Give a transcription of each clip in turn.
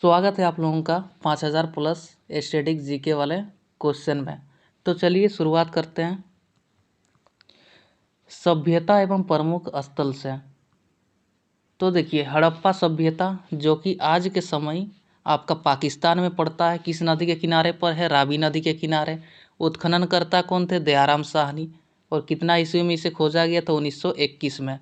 स्वागत है आप लोगों का 5000 प्लस स्टैटिक जीके वाले क्वेश्चन में। तो चलिए शुरुआत करते हैं सभ्यता एवं प्रमुख स्थल से। तो देखिए हड़प्पा सभ्यता जो कि आज के समय आपका पाकिस्तान में पड़ता है, किस नदी के किनारे पर है? रावी नदी के किनारे। उत्खननकर्ता कौन थे? दयाराम साहनी। और कितना ईस्वी में इसे खोजा गया था? 1921 में।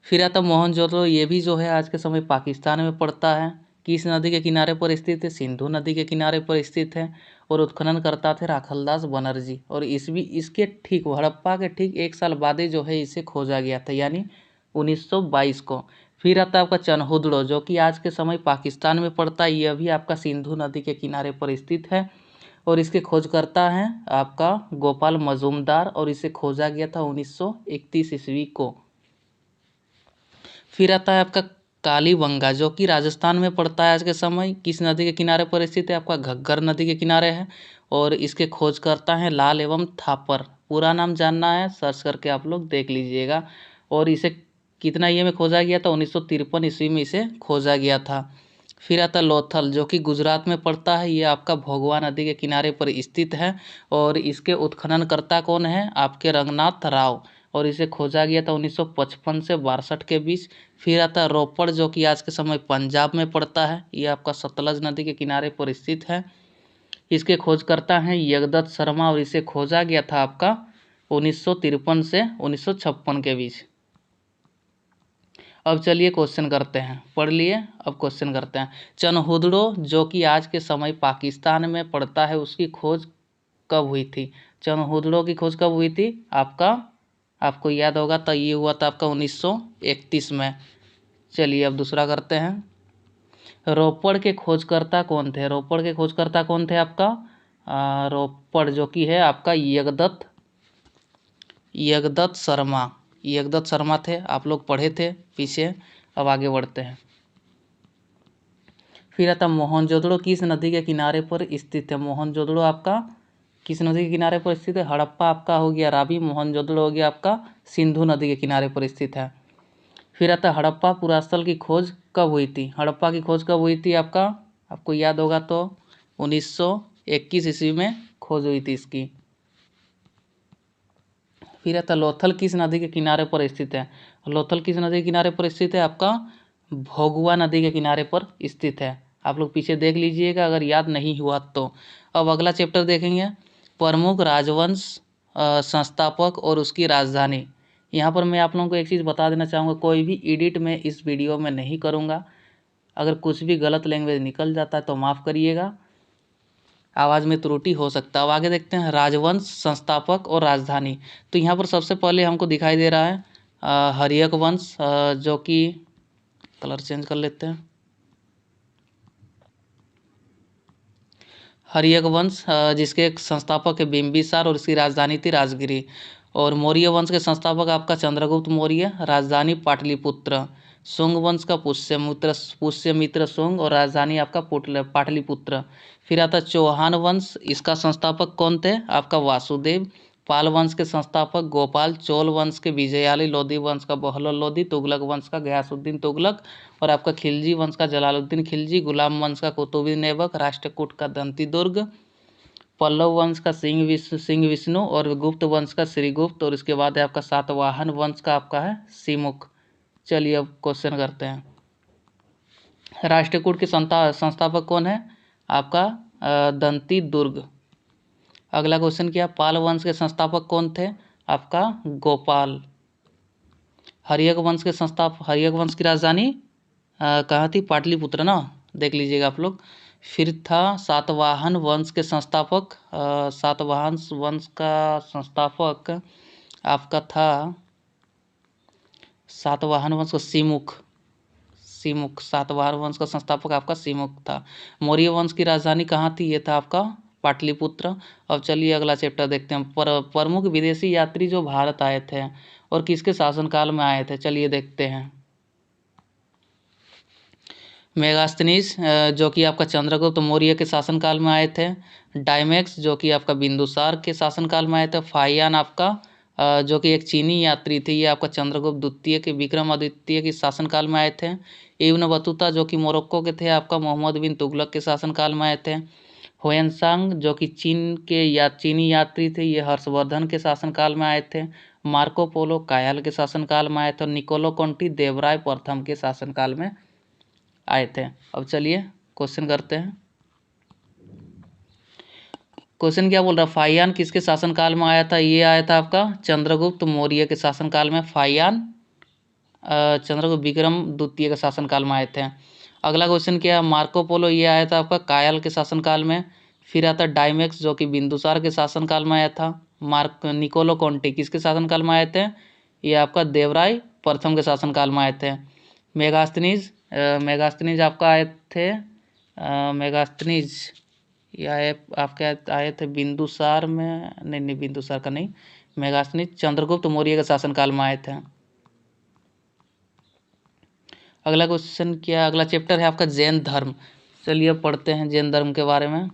फिर आता मोहनजोदड़ो, ये भी जो है आज के समय पाकिस्तान में पड़ता है। किस नदी के किनारे पर स्थित है? सिंधु नदी के किनारे पर स्थित है। और उत्खनन करता थे राखलदास बनर्जी। और इसके ठीक हड़प्पा के ठीक एक साल बाद ही जो है इसे खोजा गया था, यानी 1922 को। फिर आता है आपका चनहुदड़ो जो कि आज के समय पाकिस्तान में पड़ता है। यह भी आपका सिंधु नदी के किनारे पर स्थित है और इसके खोजकर्ता हैं आपका गोपाल मजूमदार और इसे खोजा गया था 1931 ईस्वी को। फिर आता है आपका कालीबंगा जो कि राजस्थान में पड़ता है आज के समय। किस नदी के किनारे पर स्थित है? आपका घग्गर नदी के किनारे है और इसके खोजकर्ता हैं लाल एवं थापर। पूरा नाम जानना है सर्च करके आप लोग देख लीजिएगा। और इसे कितना ईयर में खोजा गया था? 1953 ईस्वी में इसे खोजा गया था। फिर आता लोथल जो कि गुजरात में पड़ता है। ये आपका भोगवा नदी के किनारे पर स्थित है और इसके उत्खननकर्ता कौन है? आपके रंगनाथ राव। और इसे खोजा गया था 1955 से 62 के बीच। फिर आता है रोपड़ जो कि आज के समय पंजाब में पड़ता है। ये आपका सतलज नदी के किनारे पर स्थित है। इसके खोजकर्ता हैं यगदत्त शर्मा और इसे खोजा गया था आपका 1953 से 1956 के बीच। अब चलिए क्वेश्चन करते हैं, पढ़ लिए। अब क्वेश्चन करते हैं चनहुदड़ो जो कि आज के समय पाकिस्तान में पड़ता है, उसकी खोज कब हुई थी? चनहुदड़ो की खोज कब हुई थी? आपको याद होगा तो ये हुआ था आपका 1931 में। चलिए अब दूसरा करते हैं। रोपड़ के खोजकर्ता कौन थे? रोपड़ के खोजकर्ता कौन थे आपका? रोपड़ जो कि है आपका यगदत्त शर्मा। यगदत्त शर्मा थे, आप लोग पढ़े थे पीछे। अब आगे बढ़ते हैं। फिर आता मोहनजोदड़ो किस नदी के किनारे पर स्थित है? मोहनजोदड़ो आपका किस नदी के किनारे पर स्थित है? हड़प्पा आपका हो गया रावी, मोहनजोदड़ो हो गया आपका सिंधु नदी के किनारे पर स्थित है। फिर आता हड़प्पा पुरास्थल की खोज कब हुई थी? हड़प्पा की खोज कब हुई थी आपको याद होगा तो 1921 ईस्वी में खोज हुई थी इसकी। फिर आता लोथल किस नदी के किनारे पर स्थित है? लोथल किस नदी के किनारे पर स्थित है? आपका भोगवा नदी के किनारे पर स्थित है। आप लोग पीछे देख लीजिएगा अगर याद नहीं हुआ तो। अब अगला चैप्टर देखेंगे प्रमुख राजवंश संस्थापक और उसकी राजधानी। यहाँ पर मैं आप लोगों को एक चीज़ बता देना चाहूँगा, कोई भी एडिट मैं इस वीडियो में नहीं करूँगा। अगर कुछ भी गलत लैंग्वेज निकल जाता है तो माफ़ करिएगा, आवाज़ में त्रुटि हो सकता है। अब आगे देखते हैं राजवंश संस्थापक और राजधानी। तो यहाँ पर सबसे पहले हमको दिखाई दे रहा है हर्यक वंश, जो कि कलर चेंज कर लेते हैं। हर्यक वंश जिसके संस्थापक है बिंबिसार और इसकी राजधानी थी राजगिरी। और मौर्य वंश के संस्थापक आपका चंद्रगुप्त मौर्य, राजधानी पाटलिपुत्र। शुंग वंश का पुष्यमित्र शुंग और राजधानी आपका पाटलिपुत्र। फिर आता चौहान वंश, इसका संस्थापक कौन थे? आपका वासुदेव। पाल वंश के संस्थापक गोपाल। चोल वंश के विजयाली। लोधी वंश का बहलोल लोधी। तुगलक वंश का गयासुद्दीन तुगलक। और आपका खिलजी वंश का जलालुद्दीन खिलजी। गुलाम वंश का कुतुबुद्दीन ऐबक। राष्ट्रकूट का दंती दुर्ग। पल्लव वंश का सिंह विष्णु और गुप्त वंश का श्रीगुप्त। और इसके बाद है आपका सातवाहन वंश का आपका है सिमुख। चलिए अब क्वेश्चन करते हैं। राष्ट्रकूट के संस्थापक कौन है? आपका दंती दुर्ग। अगला क्वेश्चन क्या? पाल वंश के संस्थापक कौन थे? आपका गोपाल। हर्यक वंश की राजधानी कहाँ थी? पाटलिपुत्र ना, देख लीजिएगा आप लोग। फिर था सातवाहन वंश के संस्थापक, सातवाहन वंश का संस्थापक आपका था सातवाहन वंश का सिमुख। सातवाहन वंश का संस्थापक आपका सिमुख था। मौर्य वंश की राजधानी कहाँ थी? ये था आपका पाटलिपुत्र। अब चलिए अगला चैप्टर देखते हैं। प्रमुख विदेशी यात्री जो भारत आए थे और किसके शासनकाल में आए थे, चलिए देखते हैं। मेगास्थनीज जो कि आपका चंद्रगुप्त मौर्य के शासनकाल में आए थे। डायमेक्स जो कि आपका बिंदुसार के शासनकाल में आए थे। फाहियान आपका जो कि एक चीनी यात्री थे, ये आपका चंद्रगुप्त द्वितीय के विक्रमादित्य के शासनकाल में आए थे। इब्न बतूता जो कि मोरक्को के थे, आपका मोहम्मद बिन तुगलक के शासनकाल में आए थे। हुएनसांग जो कि चीनी यात्री थे, ये हर्षवर्धन के शासनकाल में आए थे। मार्को पोलो कायल के शासनकाल में आए थे। और निकोलो कोंटी देवराय प्रथम के शासनकाल में आए थे। अब चलिए क्वेश्चन करते हैं। क्वेश्चन क्या बोल रहा है, फाहियान किसके शासनकाल में आया था? ये आया था आपका चंद्रगुप्त मौर्य के शासनकाल में। फाहियान चंद्रगुप्त विक्रम द्वितीय के शासनकाल में आए थे। अगला क्वेश्चन क्या है, मार्को पोलो ये आया था आपका कायल के शासनकाल में। फिर आता डाइमेक्स जो कि बिंदुसार के शासनकाल में आया था। निकोलो कोंटी किसके शासनकाल में आए थे? ये आपका देवराय प्रथम के शासनकाल में आए थे। मेगास्थनीज आपका आए थे, मेगास्थनीज ये आपके आए थे बिंदुसार में, नहीं बिंदुसार का नहीं, मेगास्थनीज चंद्रगुप्त मौर्य के शासनकाल में आए थे। अगला क्वेश्चन क्या, अगला चैप्टर है आपका जैन धर्म। चलिए पढ़ते हैं जैन धर्म के बारे में।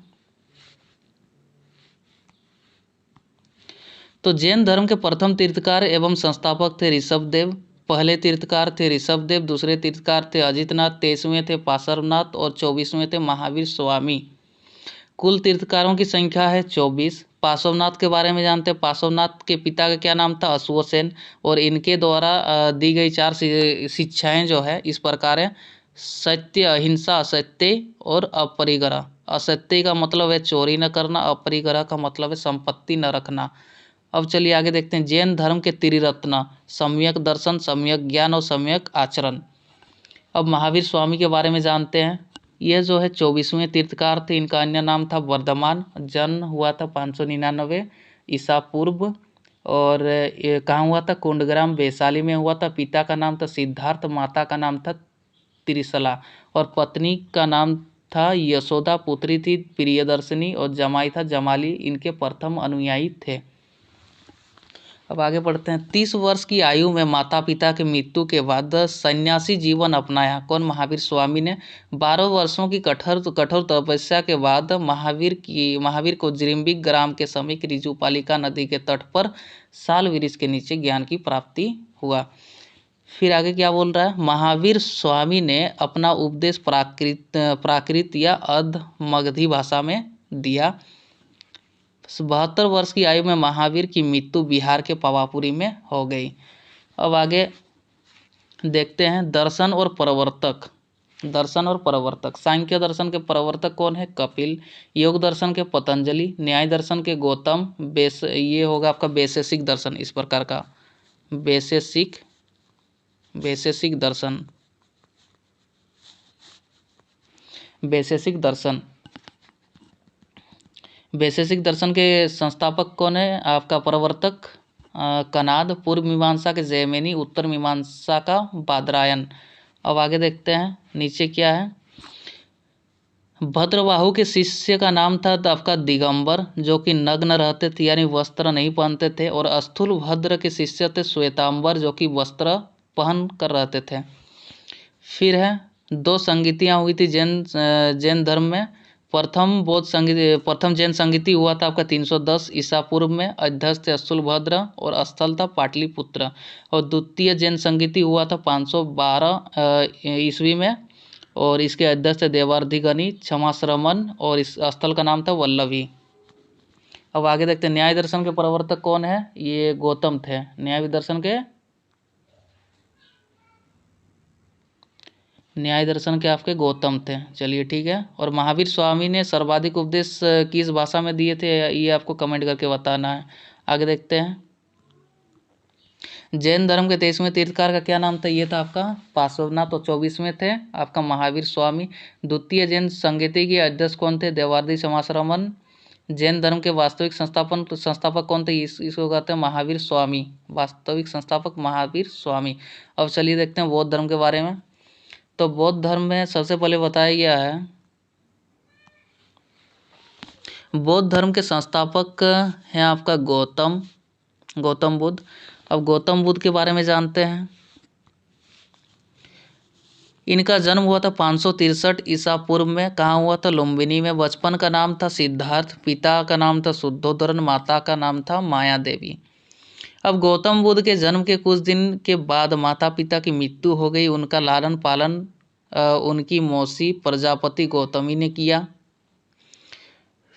तो जैन धर्म के प्रथम तीर्थकार एवं संस्थापक थे ऋषभदेव। पहले तीर्थकार थे ऋषभदेव, दूसरे तीर्थकार थे अजितनाथ, 23वें थे पार्श्वनाथ और 24वें थे महावीर स्वामी। कुल तीर्थकारों की संख्या है 24। पार्श्वनाथ के बारे में जानते हैं। पार्श्वनाथ के पिता का क्या नाम था? अश्वसेन। और इनके द्वारा दी गई 4 शिक्षाएं जो है इस प्रकार है, सत्य, अहिंसा, असत्य और अपरिग्रह। असत्य का मतलब है चोरी न करना, अपरिग्रह का मतलब है संपत्ति न रखना। अब चलिए आगे देखते हैं जैन धर्म के त्रिरत्न, सम्यक दर्शन, सम्यक ज्ञान और सम्यक आचरण। अब महावीर स्वामी के बारे में जानते हैं। यह जो है 24वें तीर्थकार थे। इनका अन्य नाम था वर्धमान। जन्म हुआ था 599 ईसा पूर्व। और ये कहाँ हुआ था? कुंडग्राम वैशाली में हुआ था। पिता का नाम था सिद्धार्थ, माता का नाम था त्रिशला और पत्नी का नाम था यशोदा, पुत्री थी प्रियदर्शनी और जमाई था जमाली। इनके प्रथम अनुयायी थे। अब आगे बढ़ते हैं। 30 वर्ष की आयु में माता पिता की मृत्यु के बाद सन्यासी जीवन अपनाया। कौन? महावीर स्वामी ने। 12 वर्षों की कठोर तपस्या के बाद महावीर को जिरिम्बिक ग्राम के समीप ऋजुपालिका नदी के तट पर साल वृक्ष के नीचे ज्ञान की प्राप्ति हुआ। फिर आगे क्या बोल रहा है, महावीर स्वामी ने अपना उपदेश प्राकृत या अध मगधी भाषा में दिया। 72 वर्ष की आयु में महावीर की मृत्यु बिहार के पावापुरी में हो गई। अब आगे देखते हैं दर्शन और प्रवर्तक। दर्शन और प्रवर्तक, सांख्य दर्शन के प्रवर्तक कौन है? कपिल। योग दर्शन के पतंजलि। न्याय दर्शन के गौतम। ये होगा आपका वैशेषिक दर्शन, इस प्रकार का वैशेषिक दर्शन। वैशेषिक दर्शन के संस्थापक कौन है? आपका प्रवर्तक कनाद। पूर्व मीमांसा के जैमिनी, उत्तर मीमांसा का बादरायन। अब आगे देखते हैं नीचे क्या है। भद्रबाहु के शिष्य का नाम था आपका दिगंबर, जो कि नग्न रहते थे यानी वस्त्र नहीं पहनते थे। और स्थूल भद्र के शिष्य थे श्वेतांबर, जो कि वस्त्र पहन कर रहते थे। फिर है 2 संगीतियाँ हुई थी जैन धर्म में। प्रथम जैन संगीति हुआ था आपका 310 ईसा पूर्व में। अध्यक्ष थे स्थूलभद्र और स्थल था पाटलिपुत्र। और द्वितीय जैन संगीति हुआ था 512 ईस्वी में और इसके अध्यक्ष थे देवार्धिगनी क्षमाश्रमण और इस स्थल का नाम था वल्लभी। अब आगे देखते हैं न्याय दर्शन के प्रवर्तक कौन है? ये गौतम थे। न्याय दर्शन के आपके गौतम थे। चलिए ठीक है। और महावीर स्वामी ने सर्वाधिक उपदेश किस भाषा में दिए थे, ये आपको कमेंट करके बताना है। आगे देखते हैं जैन धर्म के 23वें तीर्थकार का क्या नाम था? ये था आपका पार्श्वनाथ। और 24वें थे आपका महावीर स्वामी। द्वितीय जैन संगीति के अध्यक्ष कौन थे? देवार्धि समाश्रमण। जैन धर्म के वास्तविक संस्थापक कौन थे? इसको कहते हैं महावीर स्वामी। वास्तविक संस्थापक महावीर स्वामी। अब चलिए देखते हैं बौद्ध धर्म के बारे में। तो बौद्ध धर्म में सबसे पहले बताया गया है, बौद्ध धर्म के संस्थापक हैं आपका गौतम बुद्ध। अब गौतम बुद्ध के बारे में जानते हैं। इनका जन्म हुआ था 563 ईसा पूर्व में। कहाँ हुआ था? लुम्बिनी में। बचपन का नाम था सिद्धार्थ। पिता का नाम था शुद्धोधन, माता का नाम था माया देवी। अब गौतम बुद्ध के जन्म के कुछ दिन के बाद माता पिता की मृत्यु हो गई। उनका लालन पालन उनकी मौसी प्रजापति गौतमी ने किया।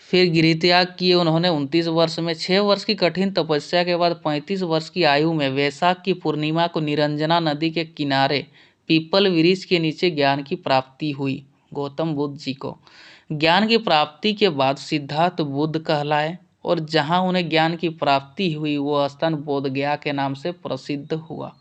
फिर गृह त्याग किए उन्होंने 29 वर्ष में। 6 वर्ष की कठिन तपस्या के बाद 35 वर्ष की आयु में वैशाख की पूर्णिमा को निरंजना नदी के किनारे पीपल वृक्ष के नीचे ज्ञान की प्राप्ति हुई। गौतम बुद्ध जी को ज्ञान की प्राप्ति के बाद सिद्धार्थ बुद्ध कहलाए और जहाँ उन्हें ज्ञान की प्राप्ति हुई वो स्थान बोधगया के नाम से प्रसिद्ध हुआ।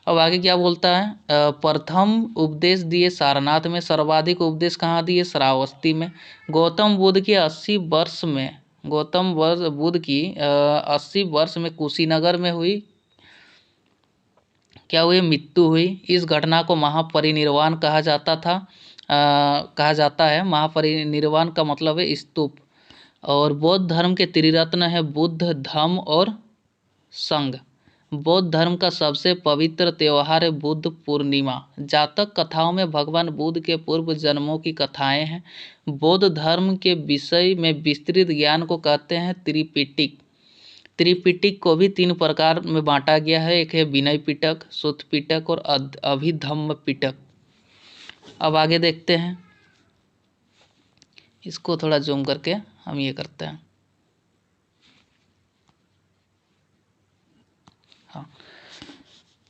अब आगे क्या बोलता है, प्रथम उपदेश दिए सारनाथ में, सर्वाधिक उपदेश कहाँ दिए, श्रावस्ती में। गौतम बुद्ध की 80 वर्ष में गौतम बुद्ध की 80 वर्ष में कुशीनगर में हुई क्या हुई, मृत्यु हुई। इस घटना को महापरिनिर्वाण कहा जाता था, कहा जाता है। महापरिनिर्वाण का मतलब है स्तूप। और बौद्ध धर्म के त्रिरत्न है बुद्ध, धम्म और संघ। बौद्ध धर्म का सबसे पवित्र त्योहार है बुद्ध पूर्णिमा। जातक कथाओं में भगवान बुद्ध के पूर्व जन्मों की कथाएं हैं। बौद्ध धर्म के विषय में विस्तृत ज्ञान को कहते हैं त्रिपिटक। त्रिपिटक को भी 3 प्रकार में बांटा गया है, एक है विनय पिटक, सुत्त पिटक और अभिधम्म पिटक। अब आगे देखते हैं, इसको थोड़ा जूम करके हम ये करते हैं। हाँ,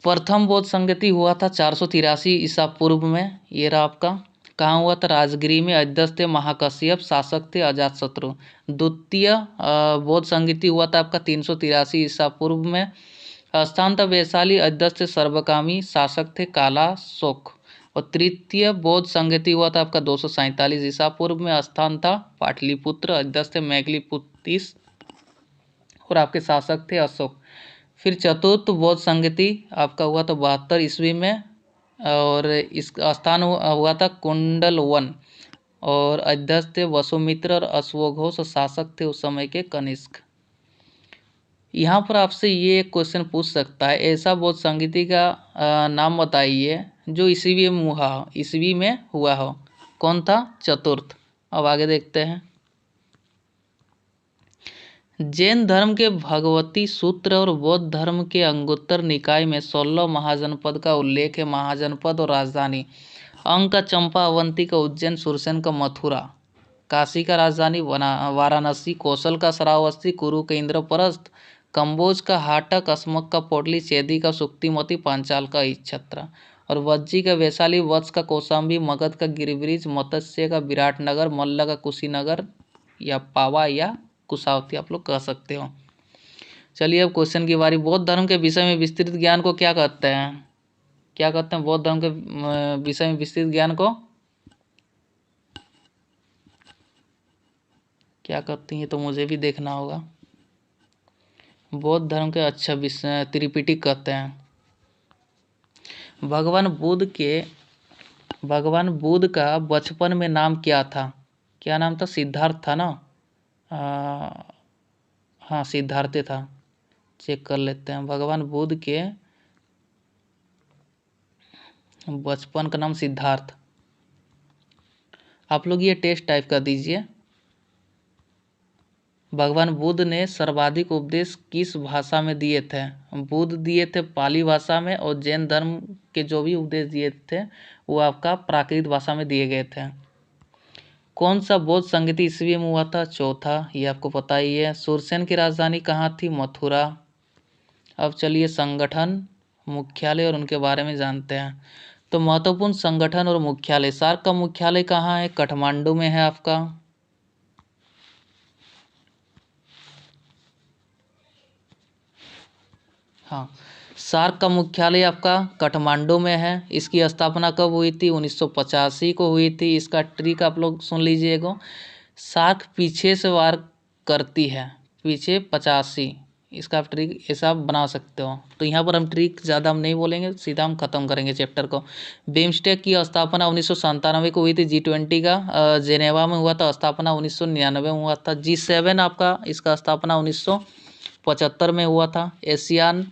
प्रथम बौद्ध संगति हुआ था 483 ईसा पूर्व में। ये रहा आपका, कहाँ हुआ था, राजगिरी में। अध्यक्ष थे महाकश्यप, शासक थे अजातशत्रु। द्वितीय बौद्ध संगति हुआ था आपका 383 ईसा पूर्व में। स्थान था वैशाली, अध्यक्ष थे सर्वकामी, शासक थे काला शोक। और तृतीय बौद्ध संगति हुआ था आपका 247 ईसा पूर्व में। स्थान था पाटलिपुत्र, अध्यक्ष थे मैगलीपुतीस और आपके शासक थे अशोक। फिर चतुर्थ बौद्ध संगति आपका हुआ था 72 ईस्वी में और इस स्थान हुआ था कुंडलवन और अध्यक्ष थे वसुमित्र और अश्वघोष, शासक थे उस समय के कनिष्क। यहाँ पर आपसे ये एक क्वेश्चन पूछ सकता है, ऐसा बौद्ध संगति का नाम बताइए जो ईस्वी में हुआ हो। कौन था, चतुर्थ। अब आगे देखते हैं, जैन धर्म के भगवती सूत्र और बौद्ध धर्म के अंगुत्तर निकाय में 16 महाजनपद का उल्लेख है। महाजनपद और राजधानी, अंग का चंपा, अवंती का उज्जैन, सुरसेन का मथुरा, काशी का राजधानी वाराणसी, कौशल का श्रावस्ती, कुरु का इंद्रप्रस्थ, कंबोज का हाटक, अस्मक का पोटली, चेदी का सुक्तिमती, पांचाल का इच्छत्र और वज्जी का वैशाली, वत्स का कौशाम्बी, मगध का गिरिब्रिज, मत्स्य का विराटनगर, मल्ल का कुशीनगर या पावा या कुशावती आप लोग कह सकते हो। चलिए अब क्वेश्चन की बारी। बौद्ध धर्म के विषय में विस्तृत ज्ञान को क्या कहते हैं, क्या कहते हैं बौद्ध धर्म के विषय में विस्तृत ज्ञान को क्या कहते हैं, ये तो मुझे भी देखना होगा। बौद्ध धर्म के अच्छा विषय त्रिपिटक कहते हैं। भगवान बुद्ध का बचपन में नाम क्या था, क्या नाम था, सिद्धार्थ था ना, हाँ सिद्धार्थ था। चेक कर लेते हैं, भगवान बुद्ध के बचपन का नाम सिद्धार्थ। आप लोग ये टेस्ट टाइप कर दीजिए। भगवान बुद्ध ने सर्वाधिक उपदेश किस भाषा में दिए थे, बुद्ध दिए थे पाली भाषा में और जैन धर्म के जो भी उपदेश दिए थे वो आपका प्राकृत भाषा में दिए गए थे। कौन सा बौद्ध संगति ईस्वी में हुआ था, चौथा, ये आपको पता ही है। सुरसेन की राजधानी कहाँ थी, मथुरा। अब चलिए संगठन, मुख्यालय और उनके बारे में जानते हैं। तो महत्वपूर्ण संगठन और मुख्यालय, सार्क का मुख्यालय कहाँ है, काठमांडू में है आपका। हाँ, सार्क का मुख्यालय आपका काठमांडू में है। इसकी स्थापना कब हुई थी, 1985 को हुई थी। इसका ट्रिक आप लोग सुन लीजिएगा, सार्क पीछे से वार करती है, पीछे 85, इसका आप ट्रिक ऐसा बना सकते हो। तो यहाँ पर हम ट्रिक ज़्यादा हम नहीं बोलेंगे, सीधा हम खत्म करेंगे चैप्टर को। बिम्स्टेक की स्थापना 1997 को हुई थी। G20 का जेनेवा में हुआ था, स्थापना 1999 में हुआ था। G7 आपका इसका स्थापना 1975 में हुआ था। एशियान,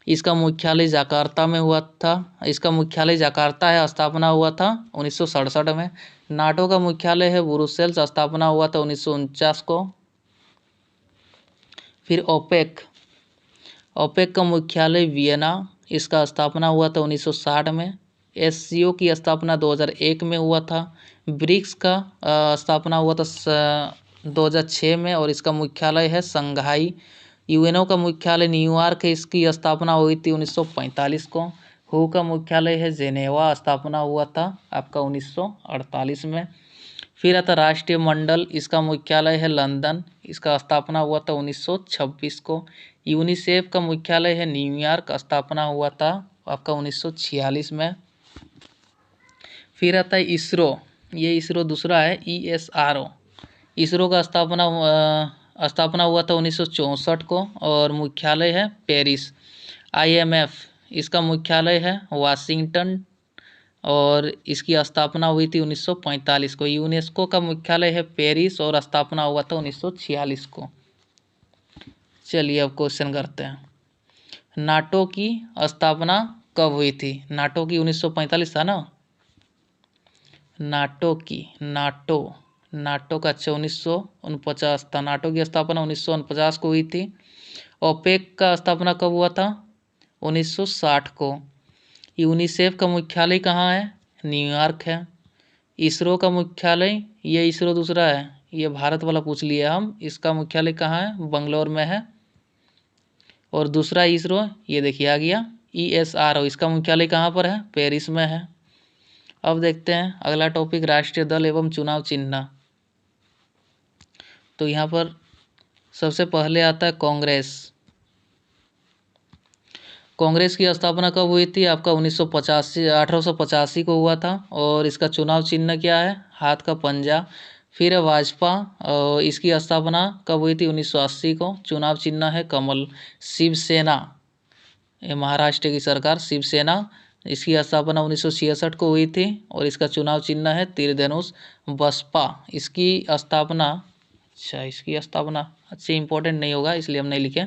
इसका मुख्यालय जकार्ता में हुआ था, इसका मुख्यालय जकार्ता है, स्थापना हुआ था 1967 में। नाटो का मुख्यालय है ब्रुसेल्स, स्थापना हुआ था 1949 को। फिर ओपेक, ओपेक का मुख्यालय वियना, इसका स्थापना हुआ था 1960 में। एससीओ की स्थापना 2001 में हुआ था। ब्रिक्स का स्थापना हुआ था 2006 में और इसका मुख्यालय है संघाई। यूएनओ का मुख्यालय न्यूयॉर्क है, इसकी स्थापना हुई थी 1945 को। हू का मुख्यालय है जेनेवा, स्थापना हुआ था आपका 1948 में। फिर आता राष्ट्रीय मंडल, इसका मुख्यालय है लंदन, इसका स्थापना हुआ था 1926 को। यूनिसेफ का मुख्यालय है न्यूयॉर्क, स्थापना हुआ था आपका 1946 में। फिर आता है इसरो, ये इसरो दूसरा है ESRO। इसरो का स्थापना हुआ था 1964 को और मुख्यालय है पेरिस। IMF, इसका मुख्यालय है वाशिंगटन और इसकी स्थापना हुई थी 1945 को। यूनेस्को का मुख्यालय है पेरिस और स्थापना हुआ था 1946 को। चलिए अब क्वेश्चन करते हैं, नाटो की स्थापना कब हुई थी? नाटो की 1945 था ना। नाटो का 1949 था। नाटो की स्थापना 1949 को हुई थी। ओपेक का स्थापना कब हुआ था? 1960 को। यूनिसेफ का मुख्यालय कहाँ है? न्यूयॉर्क है। इसरो का मुख्यालय, ये इसरो दूसरा है, ये भारत वाला पूछ लिया हम, इसका मुख्यालय कहाँ है? बंगलौर में है। और दूसरा इसरो, ये देखिए आ गया ESRO, इसका मुख्यालय कहाँ पर है? पेरिस में है। अब देखते हैं अगला टॉपिक, राष्ट्रीय दल एवं चुनाव चिन्ह। तो यहाँ पर सबसे पहले आता है कांग्रेस। कांग्रेस की स्थापना कब हुई थी? आपका 1885 को हुआ था और इसका चुनाव चिन्ह क्या है? हाथ का पंजा। फिर है भाजपा, और इसकी स्थापना कब हुई थी? 1980 को। चुनाव चिन्ह है कमल। शिवसेना, ये महाराष्ट्र की सरकार शिवसेना, इसकी स्थापना 1966 को हुई थी और इसका चुनाव चिन्ह है तीरधनुष। बसपा, इसकी स्थापना, इसकी स्थापना अच्छे इंपॉर्टेंट नहीं होगा इसलिए हम नहीं लिखे।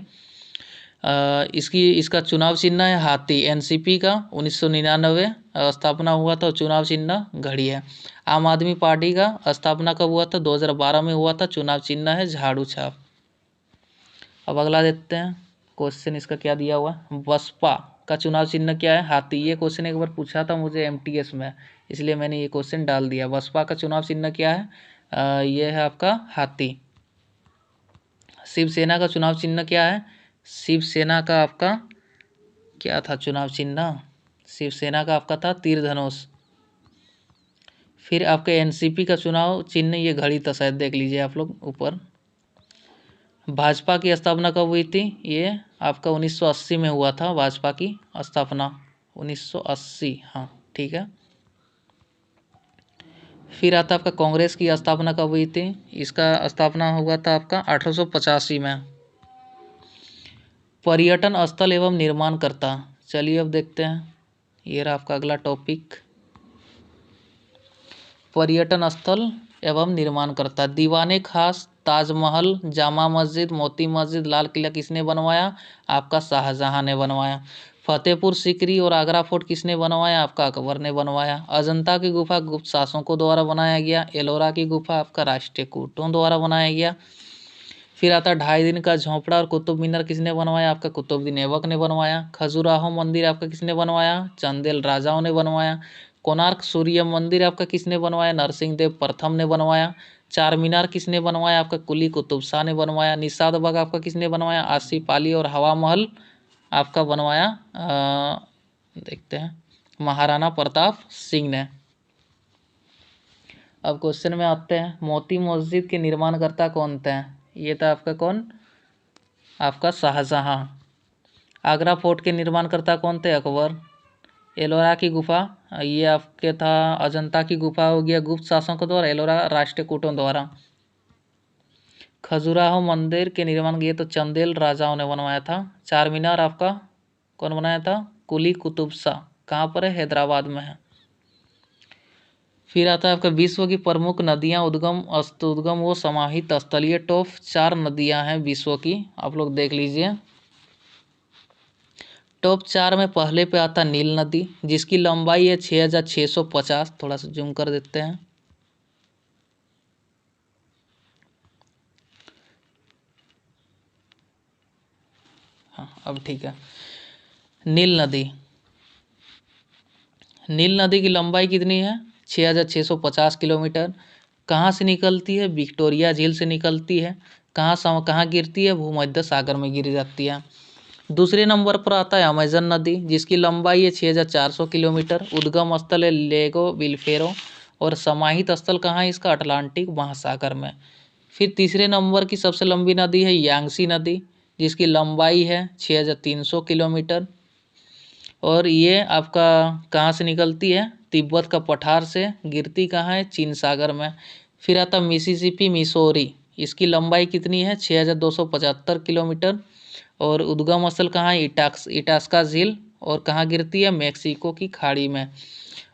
इसका चुनाव चिन्ह है हाथी। एनसीपी का 1999 स्थापना हुआ था, चुनाव चिन्ह घड़ी है। आम आदमी पार्टी का स्थापना कब हुआ था? 2012 में हुआ था, चुनाव चिन्ह है झाड़ू छाप। अब अगला देखते हैं क्वेश्चन, इसका क्या दिया हुआ है। बसपा का चुनाव चिन्ह क्या है? हाथी। ये क्वेश्चन एक बार पूछा था मुझे MTS में, इसलिए मैंने ये क्वेश्चन डाल दिया। बसपा का चुनाव चिन्ह क्या है? ये है आपका हाथी। शिवसेना का चुनाव चिन्ह क्या है? शिवसेना का आपका क्या था चुनाव चिन्ह? शिवसेना का आपका था तीरधनुष। फिर आपके एनसीपी का चुनाव चिन्ह ये घड़ी था शायद, देख लीजिए आप लोग ऊपर। भाजपा की स्थापना कब हुई थी? ये आपका 1980 में हुआ था भाजपा की स्थापना, 1980, हाँ ठीक है। फिर आता आपका कांग्रेस की स्थापना कब हुई थी? इसका स्थापना हुआ था आपका 1885 में। पर्यटन स्थल एवं निर्माणकर्ता, चलिए अब देखते हैं, ये रहा आपका अगला टॉपिक, पर्यटन स्थल एवं निर्माणकर्ता। दीवाने खास, ताजमहल, जामा मस्जिद, मोती मस्जिद, लाल किला किसने बनवाया? आपका शाहजहां ने बनवाया। फतेहपुर सीकरी और आगरा फोर्ट किसने बनवाया? आपका अकबर ने बनवाया। अजंता की गुफा गुप्त शासकों द्वारा बनाया गया। एलोरा की गुफा आपका राष्ट्रकूटों द्वारा बनाया गया। फिर आता 2.5 दिन का झोंपड़ा और कुतुब मीनार किसने बनवाया? आपका कुतुबुद्दीन ऐबक ने बनवाया। खजुराहो मंदिर आपका किसने बनवाया? चंदेल राजाओं ने बनवाया। कोणार्क सूर्य मंदिर आपका किसने बनवाया? नरसिंह देव प्रथम ने बनवाया। चार मीनार किसने बनवाया? आपका कुली कुतुब शाह ने बनवाया। निषाद बाग आपका किसने बनवाया? आसिफ अली। और हवा महल आपका बनवाया देखते हैं महाराणा प्रताप सिंह ने। अब क्वेश्चन में आते हैं, मोती मस्जिद के निर्माणकर्ता कौन थे? ये था आपका कौन? आपका शाहजहां। आगरा फोर्ट के निर्माणकर्ता कौन थे? अकबर। एलोरा की गुफा, ये आपके था अजंता की गुफा हो गया गुप्त शासकों द्वारा, एलोरा राष्ट्रकूटों द्वारा। खजुराहो मंदिर के निर्माण ये तो चंदेल राजाओं ने बनवाया था। चार मीनार आपका कौन बनाया था? कुली कुतुब शाह। कहाँ पर है? हैदराबाद में है। फिर आता है आपका विश्व की प्रमुख नदियां, उद्गम व समाहित स्थल। ये टॉप 4 नदियां हैं विश्व की, आप लोग देख लीजिए। टॉप 4 में पहले पे आता नील नदी, जिसकी लंबाई है 6650। थोड़ा सा जूम कर देते हैं। हाँ अब ठीक है। नील नदी, नील नदी की लंबाई कितनी है? 6,650 किलोमीटर। कहाँ से निकलती है? विक्टोरिया झील से निकलती है। कहाँ गिरती है? भूमध्य सागर में गिर जाती है। दूसरे नंबर पर आता है अमेजन नदी, जिसकी लंबाई है 6,400 किलोमीटर। उद्गम स्थल है लेगो विल्फेरो और समाहित स्थल कहाँ है इसका? अटलांटिक महासागर में। फिर तीसरे नंबर की सबसे लंबी नदी है यांगसी नदी, जिसकी लंबाई है 6,300 किलोमीटर और ये आपका कहाँ से निकलती है? तिब्बत का पठार से। गिरती कहाँ है? चीन सागर में। फिर आता मिसिसिपी मिसौरी, इसकी लंबाई कितनी है? 6,275 किलोमीटर और उद्गम स्थल कहाँ है? इटास्का झील और कहाँ गिरती है? मैक्सिको की खाड़ी में।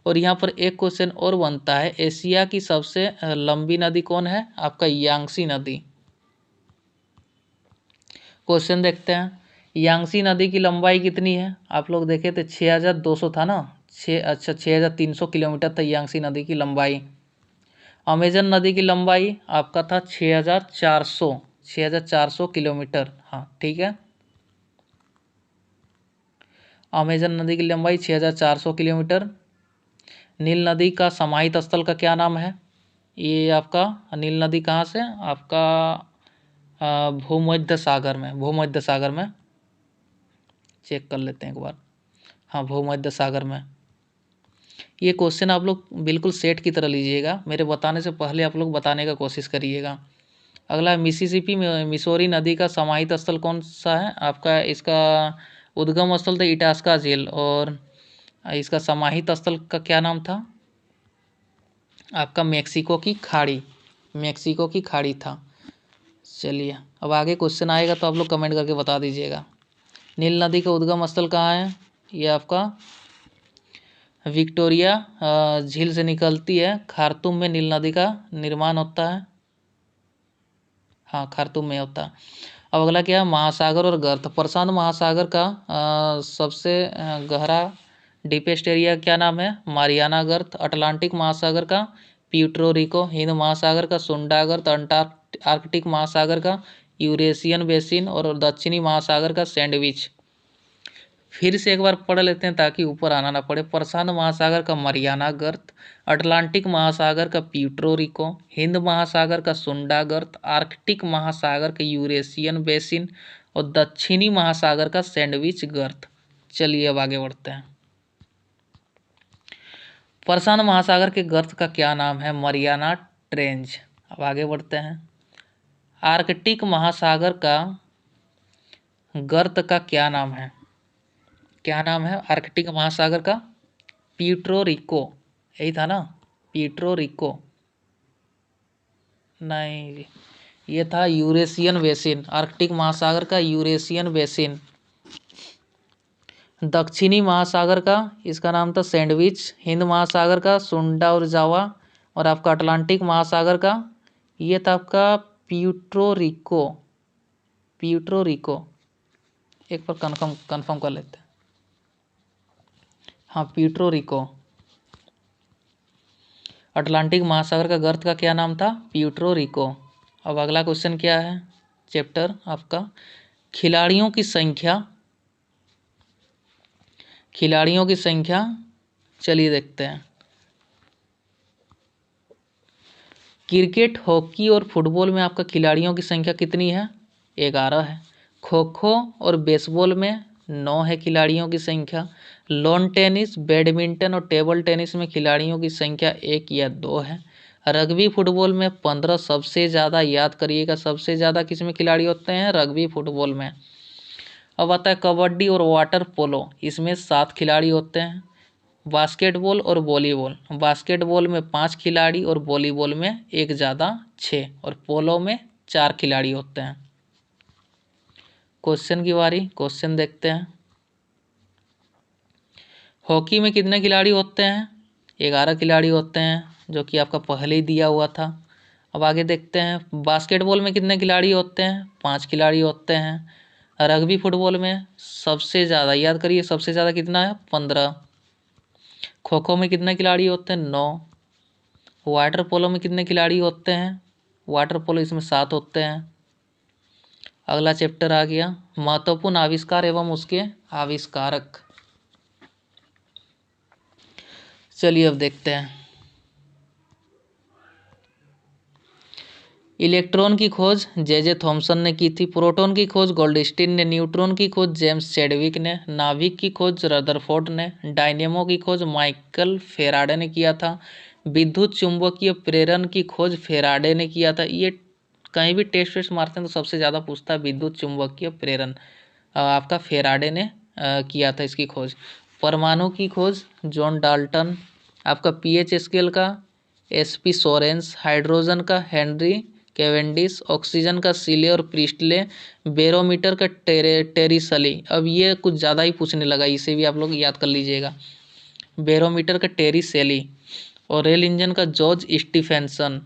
और यहाँ पर एक क्वेश्चन और बनता है, एशिया की सबसे लंबी नदी कौन है? आपका यांगसी नदी। क्वेश्चन देखते हैं, यांगसी नदी की लंबाई कितनी है? आप लोग देखे थे 6,200 था ना, 6,300 किलोमीटर था यांगसी नदी की लंबाई। अमेजन नदी की लंबाई आपका था 6,400 किलोमीटर। हाँ ठीक है, अमेजन नदी की लंबाई 6,400 किलोमीटर। नील नदी का समाहित स्थल का क्या नाम है? ये आपका नील नदी कहाँ से? आपका भूमध्य सागर में, भूमध्य सागर में। चेक कर लेते हैं एक बार। हाँ भूमध्य सागर में। ये क्वेश्चन आप लोग बिल्कुल सेट की तरह लीजिएगा, मेरे बताने से पहले आप लोग बताने का कोशिश करिएगा। अगला मिसिसिपी मिसौरी नदी का समाहित स्थल कौन सा है? आपका इसका उद्गम स्थल था इटास्का झील और इसका समाहित स्थल का क्या नाम था? आपका मैक्सिको की खाड़ी, मैक्सिको की खाड़ी था। चलिए अब आगे क्वेश्चन आएगा तो आप लोग कमेंट करके बता दीजिएगा। नील नदी का उद्गम स्थल कहाँ है? ये आपका विक्टोरिया झील से निकलती है। खार्तूम में नील नदी का निर्माण होता है। हाँ खार्तूम में होता है। अब अगला क्या है? महासागर और गर्त। प्रशांत महासागर का सबसे गहरा डीपेस्ट एरिया क्या नाम है? मारियाना गर्त। अटलांटिक महासागर का प्यूर्टो रिको। हिंद महासागर का सुंडा गर्त। आर्कटिक महासागर का यूरेशियन बेसिन और दक्षिणी महासागर का सैंडविच। फिर से एक बार पढ़ लेते हैं ताकि ऊपर आना ना पड़े। प्रशांत महासागर का मरियाना गर्त, अटलांटिक महासागर का प्यूर्टो रिको, हिंद महासागर का सुंडा गर्त, आर्कटिक महासागर का यूरेशियन बेसिन और दक्षिणी महासागर का सैंडविच गर्त। चलिए अब आगे बढ़ते हैं। प्रशांत महासागर के गर्त का क्या नाम है? Mariana trench. अब आगे बढ़ते हैं। आर्कटिक महासागर का गर्त का क्या नाम है? क्या नाम है आर्कटिक महासागर का? प्यूर्टो रिको, यही था ना? प्यूर्टो रिको नहीं, ये था यूरेशियन बेसिन। आर्कटिक महासागर का यूरेशियन बेसिन। दक्षिणी महासागर का इसका नाम था सैंडविच। हिंद महासागर का सुंडा और जावा और आपका अटलांटिक महासागर का ये था आपका प्यूर्टो रिको। प्यूर्टो रिको एक बार कंफर्म कर लेते हैं। हाँ प्यूर्टो रिको। अटलांटिक महासागर का गर्त का क्या नाम था? Puerto Rico. अब अगला क्वेश्चन क्या है? चैप्टर आपका खिलाड़ियों की संख्या, खिलाड़ियों की संख्या। चलिए देखते हैं। क्रिकेट, हॉकी और फुटबॉल में आपका खिलाड़ियों की संख्या कितनी है? 11 है। खो खो और बेसबॉल में 9 है खिलाड़ियों की संख्या। लॉन टेनिस, बैडमिंटन और टेबल टेनिस में खिलाड़ियों की संख्या 1 या 2 है। रग्बी फुटबॉल में 15 सबसे ज़्यादा, याद करिएगा सबसे ज़्यादा किस में खिलाड़ी होते हैं? रग्बी फुटबॉल में। अब आता है कबड्डी और वाटर पोलो, इसमें 7 खिलाड़ी होते हैं। बास्केटबॉल और वॉलीबॉल, बास्केटबॉल में 5 खिलाड़ी और वॉलीबॉल में एक ज़्यादा 6 और पोलो में 4 खिलाड़ी होते हैं। क्वेश्चन की बारी, क्वेश्चन देखते हैं। हॉकी में कितने खिलाड़ी होते हैं? 11 खिलाड़ी होते हैं, जो कि आपका पहले ही दिया हुआ था। अब आगे देखते हैं। बास्केटबॉल में कितने खिलाड़ी होते हैं? 5 खिलाड़ी होते हैं। रग्बी फुटबॉल में सबसे ज़्यादा, याद करिए सबसे ज़्यादा कितना है? 15। खो खो में कितने खिलाड़ी होते हैं? 9। वाटर पोलो में कितने खिलाड़ी होते हैं? वाटर पोलो इसमें 7 होते हैं। अगला चैप्टर आ गया महत्वपूर्ण आविष्कार एवं उसके आविष्कारक। चलिए अब देखते हैं। इलेक्ट्रॉन की खोज जे थॉमसन ने की थी। प्रोटॉन की खोज गोल्डस्टीन ने। न्यूट्रॉन की खोज जेम्स चैडविक ने। नाभिक की खोज रदरफोर्ड ने। डायनेमो की खोज माइकल फेराडे ने किया था। विद्युत चुंबकीय प्रेरण की खोज फेराडे ने किया था। ये कहीं भी टेस्ट वेस्ट मारते हैं तो सबसे ज़्यादा पूछता है विद्युत चुंबकीय प्रेरण, आपका फेराडे ने किया था इसकी खोज। परमाणु की खोज जॉन डाल्टन। आपका पीएच स्केल का एसपी सोरेंस। हाइड्रोजन का हेनरी कैवेंडिश। ऑक्सीजन का सीले और प्रिस्टले। बैरोमीटर का टेरिसली। अब ये कुछ ज़्यादा ही पूछने लगा, इसे भी आप लोग याद कर लीजिएगा। बैरोमीटर का टेरिसली। और रेल इंजन का जॉर्ज स्टीफेंसन।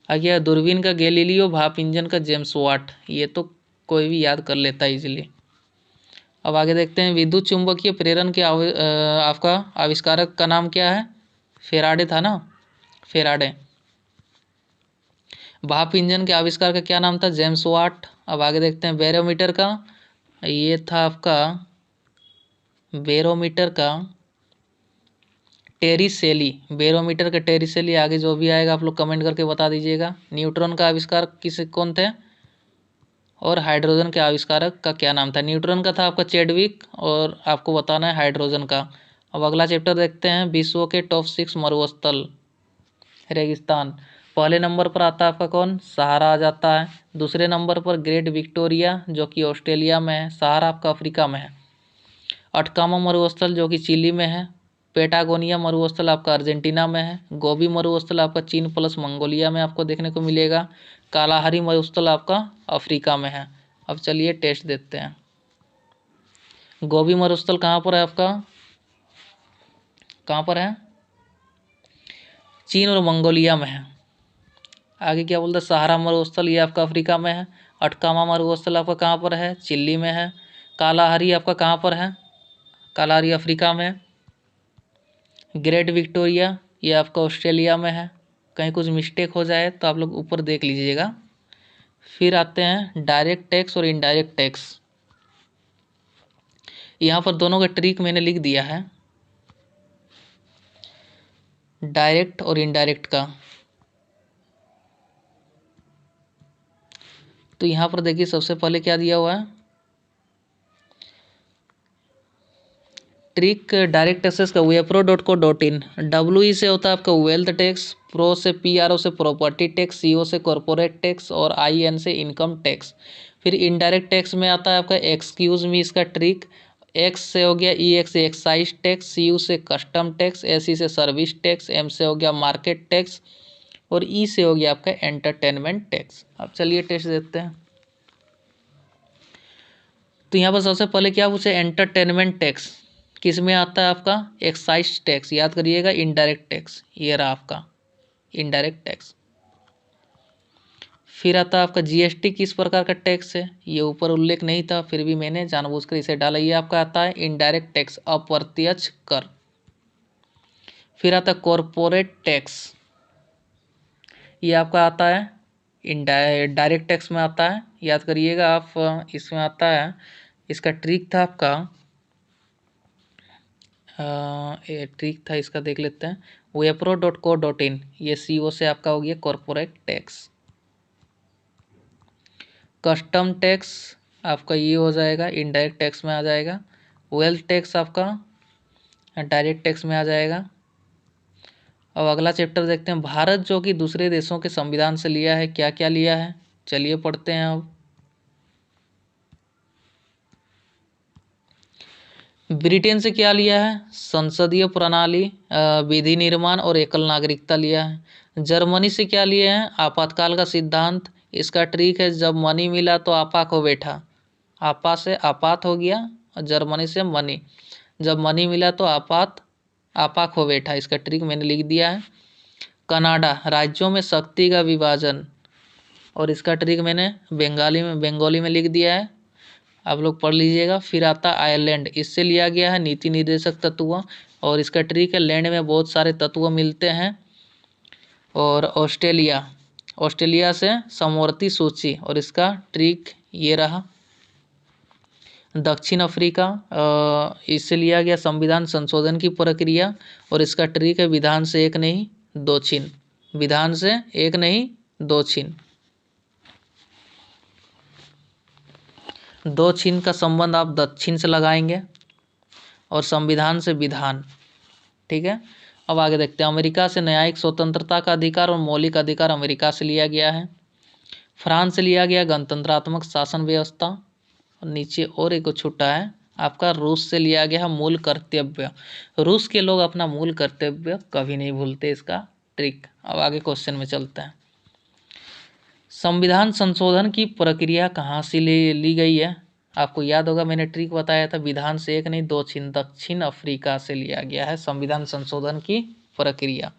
आ गया दूरबीन का गैलीलियो। भाप इंजन का जेम्स वाट। ये तो कोई भी याद कर लेता है इजीली। अब आगे देखते हैं विद्युत चुंबकीय प्रेरण के आपका आविष्कारक का नाम क्या है? फेराडे था ना, फेराडे। भाप इंजन के आविष्कार का क्या नाम था? James Watt. अब आगे देखते हैं बैरोमीटर का, ये था आपका बैरोमीटर का टेरिसेली। बैरोमीटर का टेरिसेली। आगे जो भी आएगा आप लोग कमेंट करके बता दीजिएगा। न्यूट्रॉन का आविष्कार कौन थे? और हाइड्रोजन के आविष्कारक का क्या नाम था? न्यूट्रॉन का था आपका चैडविक और आपको बताना है हाइड्रोजन का। अब अगला चैप्टर देखते हैं विश्व के टॉप 6 मरुस्थल रेगिस्तान। पहले नंबर पर आता है आपका कौन? सहारा आ जाता है। दूसरे नंबर पर ग्रेट विक्टोरिया जो कि ऑस्ट्रेलिया में है। सहारा आपका अफ्रीका में है। अटकामा मरुस्थल जो कि चिली में है। पेटागोनिया मरुस्थल आपका अर्जेंटीना में है। गोबी मरुस्थल आपका चीन प्लस मंगोलिया में आपको देखने को मिलेगा। कालाहारी मरुस्थल आपका अफ्रीका में है। अब चलिए टेस्ट देते हैं। गोबी मरुस्थल कहाँ पर है आपका? कहाँ पर है? चीन और मंगोलिया में है। आगे क्या बोलते हैं? सहारा मरुस्थल ये आपका अफ्रीका में है। अटकामा मरुस्थल आपका कहाँ पर है? चिली में है। कालाहारी आपका कहाँ पर है? कालाहारी अफ्रीका में। ग्रेट विक्टोरिया ये आपका ऑस्ट्रेलिया में है। कहीं कुछ मिस्टेक हो जाए तो आप लोग ऊपर देख लीजिएगा। फिर आते हैं डायरेक्ट टैक्स और इनडायरेक्ट टैक्स। यहाँ पर दोनों का ट्रिक मैंने लिख दिया है, डायरेक्ट और इनडायरेक्ट का। तो यहाँ पर देखिए सबसे पहले क्या दिया हुआ है, ट्रिक डायरेक्ट टैक्सेस का wipro.co.in। WE से होता है आपका वेल्थ टैक्स, प्रो से PRO से प्रॉपर्टी टैक्स, CO से कॉरपोरेट टैक्स और IN से इनकम टैक्स। फिर इनडायरेक्ट टैक्स में आता है आपका एक्सक्यूज मी, इसका ट्रिक। एक्स से हो गया EX से एक्साइज टैक्स, CU से कस्टम टैक्स, SE से सर्विस टैक्स, M से हो गया मार्केट टैक्स और E से हो गया आपका एंटरटेनमेंट टैक्स। अब चलिए टेस्ट देते हैं। तो यहाँ पर सबसे पहले क्या पूछे? एंटरटेनमेंट टैक्स किस में आता है आपका? Excise tax. याद करिएगा इनडायरेक्ट टैक्स, ये रहा आपका इनडायरेक्ट टैक्स। फिर आता है आपका GST किस प्रकार का टैक्स है? ये ऊपर उल्लेख नहीं था फिर भी मैंने जानबूझकर इसे डाला। ये आपका आता है इनडायरेक्ट टैक्स, अप्रत्यक्ष कर। फिर आता है कॉरपोरेट टैक्स, ये आपका आता है डायरेक्ट टैक्स में आता है। याद करिएगा आप, इसमें आता है, इसका ट्रिक था आपका, ये ट्रिक था इसका, देख लेते हैं। wipro.co.in, ये CO से आपका हो गया कॉरपोरेट टैक्स। कस्टम टैक्स आपका ये हो जाएगा इनडायरेक्ट टैक्स में आ जाएगा। वेल्थ टैक्स आपका डायरेक्ट टैक्स में आ जाएगा। अब अगला चैप्टर देखते हैं। भारत जो कि दूसरे देशों के संविधान से लिया है, क्या क्या लिया है? चलिए पढ़ते हैं अब। ब्रिटेन से क्या लिया है? संसदीय प्रणाली, विधि निर्माण और एकल नागरिकता लिया है। जर्मनी से क्या लिए हैं? आपातकाल का सिद्धांत। इसका ट्रिक है जब मनी मिला तो आपा को बैठा, आपा से आपात हो गया और जर्मनी से मनी, जब मनी मिला तो आपा खो बैठा। इसका ट्रिक मैंने लिख दिया है। कनाडा, राज्यों में शक्ति का विभाजन, और इसका ट्रिक मैंने बंगाली में लिख दिया है, आप लोग पढ़ लीजिएगा। फिर आता आयरलैंड, इससे लिया गया है नीति निर्देशक तत्व और इसका ट्रिक है लैंड में बहुत सारे तत्व मिलते हैं। और ऑस्ट्रेलिया से समवर्ती सूची और इसका ट्रिक ये रहा। दक्षिण अफ्रीका, इससे लिया गया संविधान संशोधन की प्रक्रिया, और इसका ट्रिक है विधान से एक नहीं दो चिन्ह। विधान से एक नहीं दो चिन्ह। दो चिन्ह का संबंध आप दक्षिण से लगाएंगे और संविधान से विधान। ठीक है, अब आगे देखते हैं। अमेरिका से न्यायिक स्वतंत्रता का अधिकार और मौलिक अधिकार अमेरिका से लिया गया है। फ्रांस से लिया गया गणतंत्रात्मक शासन व्यवस्था। और नीचे और एक छुट्टा है आपका, रूस से लिया गया मूल कर्तव्य। रूस के लोग अपना मूल कर्तव्य कभी नहीं भूलते, इसका ट्रिक। अब आगे क्वेश्चन में चलते हैं। संविधान संशोधन की प्रक्रिया कहाँ से ली गई है? आपको याद होगा मैंने ट्रिक बताया था, विधान से एक नहीं दो चिन्ह। दक्षिण अफ्रीका से लिया गया है संविधान संशोधन की प्रक्रिया।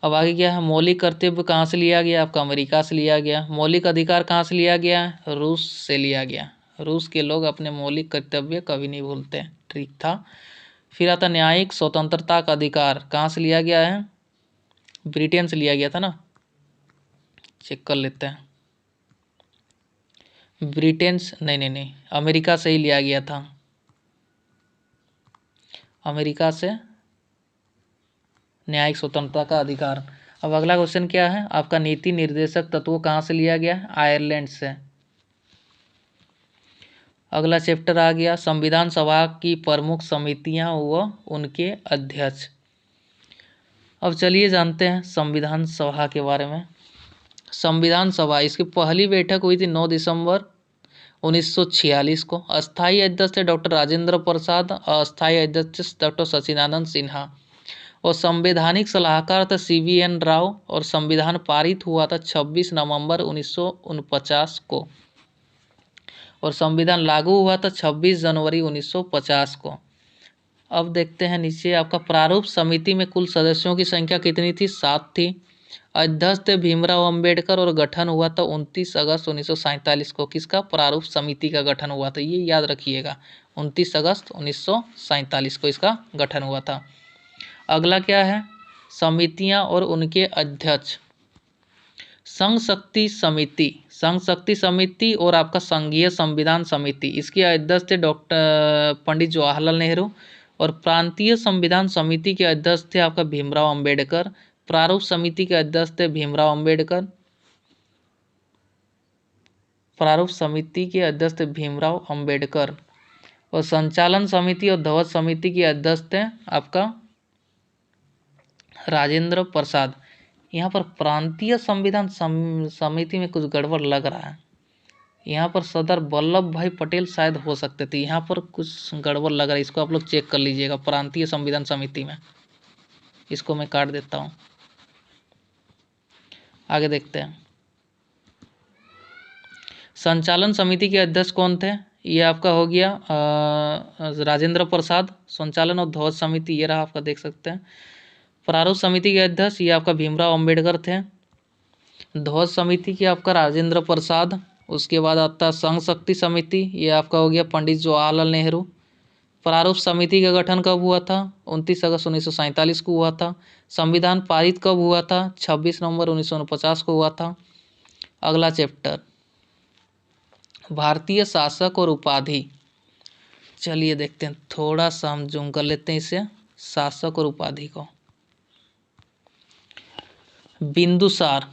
अब आगे क्या है? मौलिक कर्तव्य कहाँ से लिया गया? आपका अमेरिका से लिया गया। मौलिक अधिकार कहाँ से लिया गया? रूस से लिया गया। रूस के लोग अपने मौलिक कर्तव्य कभी नहीं भूलते, ट्रिक था। फिर आता न्यायिक स्वतंत्रता का अधिकार, कहाँ से लिया गया है? ब्रिटेन से लिया गया था ना, चेक कर लेते हैं। ब्रिटेन से नहीं, अमेरिका से ही लिया गया था, अमेरिका से न्यायिक स्वतंत्रता का अधिकार। अब अगला क्वेश्चन क्या है आपका? नीति निर्देशक तत्व कहाँ से लिया गया? आयरलैंड से। अगला चैप्टर आ गया संविधान सभा की प्रमुख समितियां व उनके अध्यक्ष। अब चलिए जानते हैं संविधान सभा के बारे में। संविधान सभा, इसकी पहली बैठक हुई थी 9 दिसंबर 1946 को। अस्थायी अध्यक्ष थे डॉक्टर राजेंद्र प्रसाद, अस्थायी अध्यक्ष डॉक्टर सचिदानंद सिन्हा, और संवैधानिक सलाहकार थे CVN राव। और संविधान पारित हुआ था 26 नवंबर 1949 को, और संविधान लागू हुआ था 26 जनवरी 1950 को। अब देखते हैं नीचे आपका प्रारूप समिति में कुल सदस्यों की संख्या कितनी थी? 7 थी। अध्यक्ष थे भीमराव अंबेडकर, और गठन हुआ था 29 अगस्त 1947 को। किसका? प्रारूप समिति का गठन हुआ था, ये याद रखिएगा, 29 अगस्त 1947 को इसका गठन हुआ था। अगला क्या है? समितियां और उनके अध्यक्ष। संघ शक्ति समिति, संघ शक्ति समिति और आपका संघीय संविधान समिति, इसके अध्यक्ष थे डॉक्टर पंडित जवाहरलाल नेहरू। और प्रांतीय संविधान समिति के अध्यक्ष थे आपका भीमराव अंबेडकर। प्रारूप समिति के अध्यक्ष थे भीमराव अंबेडकर। प्रारूप समिति के अध्यक्ष थे भीमराव अंबेडकर। और संचालन समिति और ध्वज समिति के अध्यक्ष थे आपका राजेंद्र प्रसाद। यहाँ पर प्रांतीय संविधान समिति में कुछ गड़बड़ लग रहा है, यहाँ पर सरदार वल्लभ भाई पटेल शायद हो सकते थे, यहाँ पर कुछ गड़बड़ लग रहा है, इसको आप लोग चेक कर लीजिएगा। प्रांतीय संविधान समिति में इसको मैं काट देता हूँ। आगे देखते हैं। संचालन समिति के अध्यक्ष कौन थे? ये आपका हो गया राजेंद्र प्रसाद। संचालन और ध्वज समिति ये रहा आपका, देख सकते हैं। प्रारूप समिति के अध्यक्ष ये आपका भीमराव अंबेडकर थे। ध्वज समिति के आपका राजेंद्र प्रसाद। उसके बाद आता है संघ शक्ति समिति, ये आपका हो गया पंडित जवाहरलाल नेहरू। प्रारूप समिति का गठन कब हुआ था? 29 अगस्त 1947 को हुआ था। संविधान पारित कब हुआ था? 26 नवंबर 1949 को हुआ था। अगला चैप्टर भारतीय शासक और उपाधि। चलिए देखते हैं, थोड़ा सा हम जूम कर लेते हैं इसे, शासक और उपाधि को। बिंदुसार,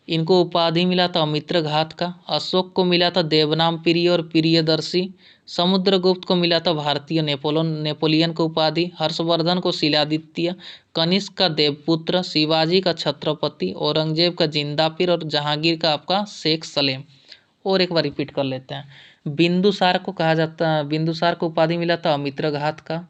इनको उपाधि मिला था अमित्रघात का। अशोक को मिला था देवनाम प्रिय और प्रियदर्शी। समुद्रगुप्त को मिला था भारतीय नेपोलियन को उपाधि। हर्षवर्धन को शिलादित्य। कनिष्क का देवपुत्र। शिवाजी का छत्रपति। औरंगजेब का जिंदापीर। और जहांगीर का आपका शेख सलेम। और एक बार रिपीट कर लेते हैं। बिंदुसार को कहा जाता है, बिंदुसार को उपाधि मिला था अमित्रघात का।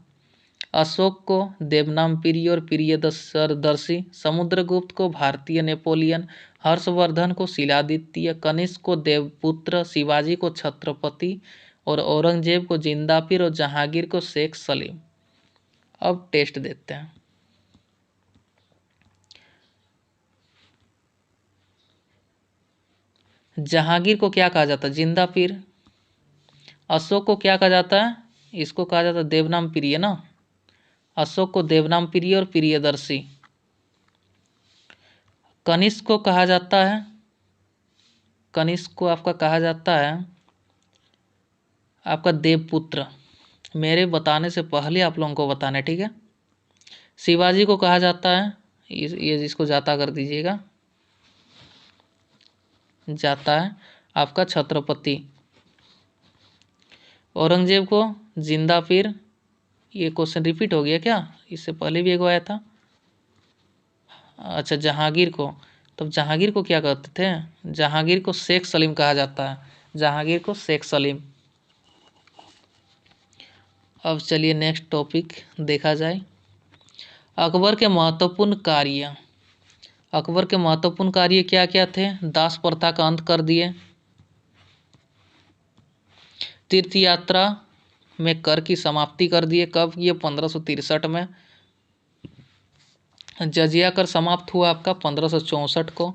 अशोक को देवनाम प्रिय और प्रियदर्शी। समुद्रगुप्त को भारतीय नेपोलियन। हर्षवर्धन को शिलादित्य। कनिष्क को देवपुत्र। शिवाजी को छत्रपति। और औरंगजेब को जिंदापीर। और जहांगीर को शेख सलीम। अब टेस्ट देते हैं। जहांगीर को क्या कहा जाता है? जिंदापीर। अशोक को क्या कहा जाता है? इसको कहा जाता है देवनाम प्रिय ना। अशोक को देवनाम प्रिय और प्रियदर्शी। कनिष्क को कहा जाता है कनिष्क को आपका कहा जाता है आपका देवपुत्र। मेरे बताने से पहले आप लोगों को बताना है, ठीक है। शिवाजी को कहा जाता है, ये जिसको जाता कर दीजिएगा, जाता है आपका छत्रपति। औरंगजेब को जिंदा पीर। ये क्वेश्चन रिपीट हो गया क्या? इससे पहले भी एक आया था। अच्छा, जहांगीर को, तो जहांगीर को क्या कहते थे? जहांगीर को शेख सलीम कहा जाता है, जहांगीर को शेख सलीम। अब चलिए नेक्स्ट टॉपिक देखा जाए। अकबर के महत्वपूर्ण कार्य। अकबर के महत्वपूर्ण कार्य क्या क्या थे? दास प्रथा का अंत कर दिए, तीर्थ यात्रा में कर की समाप्ति कर दिए। कब किए? 1563 में। जजिया कर समाप्त हुआ आपका 1564 को।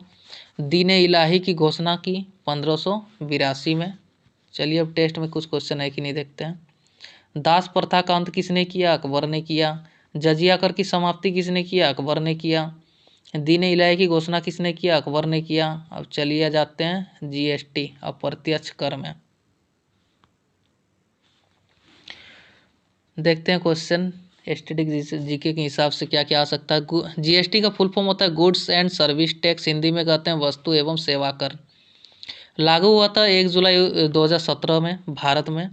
दीन इलाही की घोषणा की 1582 में। चलिए अब टेस्ट में कुछ क्वेश्चन है कि नहीं देखते हैं। दास प्रथा का अंत किसने किया? अकबर ने किया। जजिया कर की समाप्ति किसने किया? अकबर ने किया। दीन इलाही की घोषणा किसने किया? अकबर ने किया। अब चलिए जाते हैं जीएसटी, अप्रत्यक्ष कर में। देखते हैं क्वेश्चन स्टैटिक जीके के हिसाब से क्या क्या आ सकता है। जीएसटी का फुल फॉर्म होता है goods and service tax, Hindi में कहते हैं वस्तु एवं सेवा कर। लागू हुआ था 1 जुलाई 2017 में भारत में।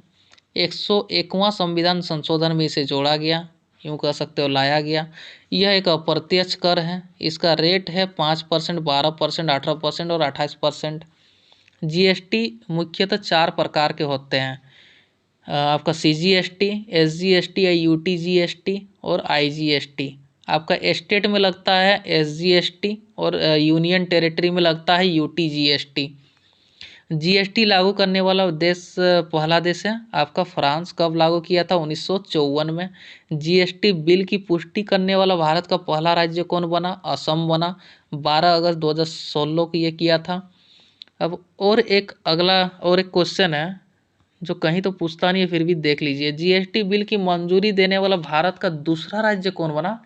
101वां संविधान संशोधन में इसे जोड़ा गया, यूँ कह सकते हो लाया गया। यह एक अप्रत्यक्ष कर है। इसका रेट है 5%, 12%, 18% और 28%। जीएसटी मुख्यतः 4 प्रकार के होते हैं। आपका सीजीएसटी, एसजीएसटी या यूटीजीएसटी और आईजीएसटी। आपका स्टेट में लगता है एसजीएसटी और यूनियन टेरिटरी में लगता है यूटीजीएसटी। जीएसटी लागू करने वाला देश, पहला देश है आपका फ्रांस। कब लागू किया था? 1954 में। जीएसटी बिल की पुष्टि करने वाला भारत का पहला राज्य कौन बना? असम बना। 12 अगस्त 2016 को ये किया था। अब और एक क्वेश्चन है जो कहीं तो पूछता नहीं है, फिर भी देख लीजिए। जीएसटी बिल की मंजूरी देने वाला भारत का दूसरा राज्य कौन बना?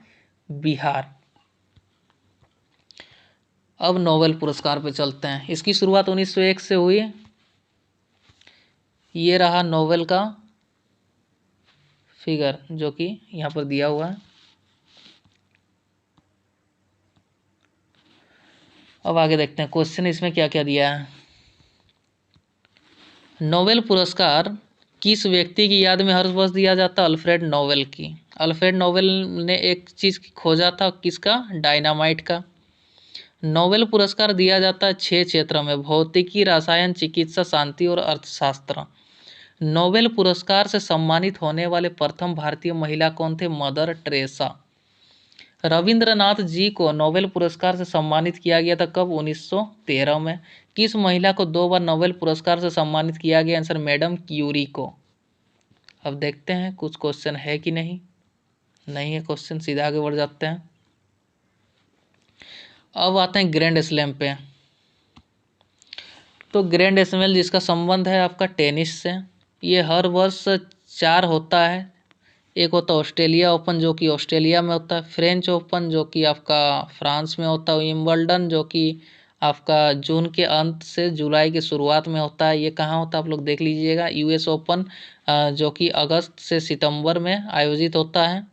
बिहार। अब नोबेल पुरस्कार पे चलते हैं। इसकी शुरुआत 1901 से हुई। ये रहा नोबेल का फिगर जो कि यहाँ पर दिया हुआ है। अब आगे देखते हैं क्वेश्चन इसमें क्या क्या दिया है। नोबेल पुरस्कार किस व्यक्ति की याद में हर वर्ष दिया जाता है? अल्फ्रेड नोबेल की। अल्फ्रेड नोबेल ने एक चीज़ खोजा था, किसका? डायनामाइट का। नोबेल पुरस्कार दिया जाता है 6 क्षेत्रों में: भौतिकी, रसायन, चिकित्सा, शांति और अर्थशास्त्र। नोबेल पुरस्कार से सम्मानित होने वाले प्रथम भारतीय महिला कौन थे? Mother Teresa. रविंद्रनाथ जी को नोबेल पुरस्कार से सम्मानित किया गया था कब? 1913 में। किस महिला को 2 बार नोबेल पुरस्कार से सम्मानित किया गया? आंसर मैडम क्यूरी को। अब देखते हैं कुछ क्वेश्चन है कि नहीं। नहीं है क्वेश्चन, सीधा आगे बढ़ जाते हैं। अब आते हैं ग्रैंड स्लैम पे। तो ग्रैंड स्लैम जिसका संबंध है आपका टेनिस से, ये हर वर्ष 4 होता है। एक होता है ऑस्ट्रेलिया ओपन जो कि ऑस्ट्रेलिया में होता है, फ्रेंच ओपन जो कि आपका फ्रांस में होता है, विंबलडन जो कि आपका जून के अंत से जुलाई की शुरुआत में होता है। ये कहाँ होता है आप लोग देख लीजिएगा। यूएस ओपन जो कि अगस्त से सितंबर में आयोजित होता है।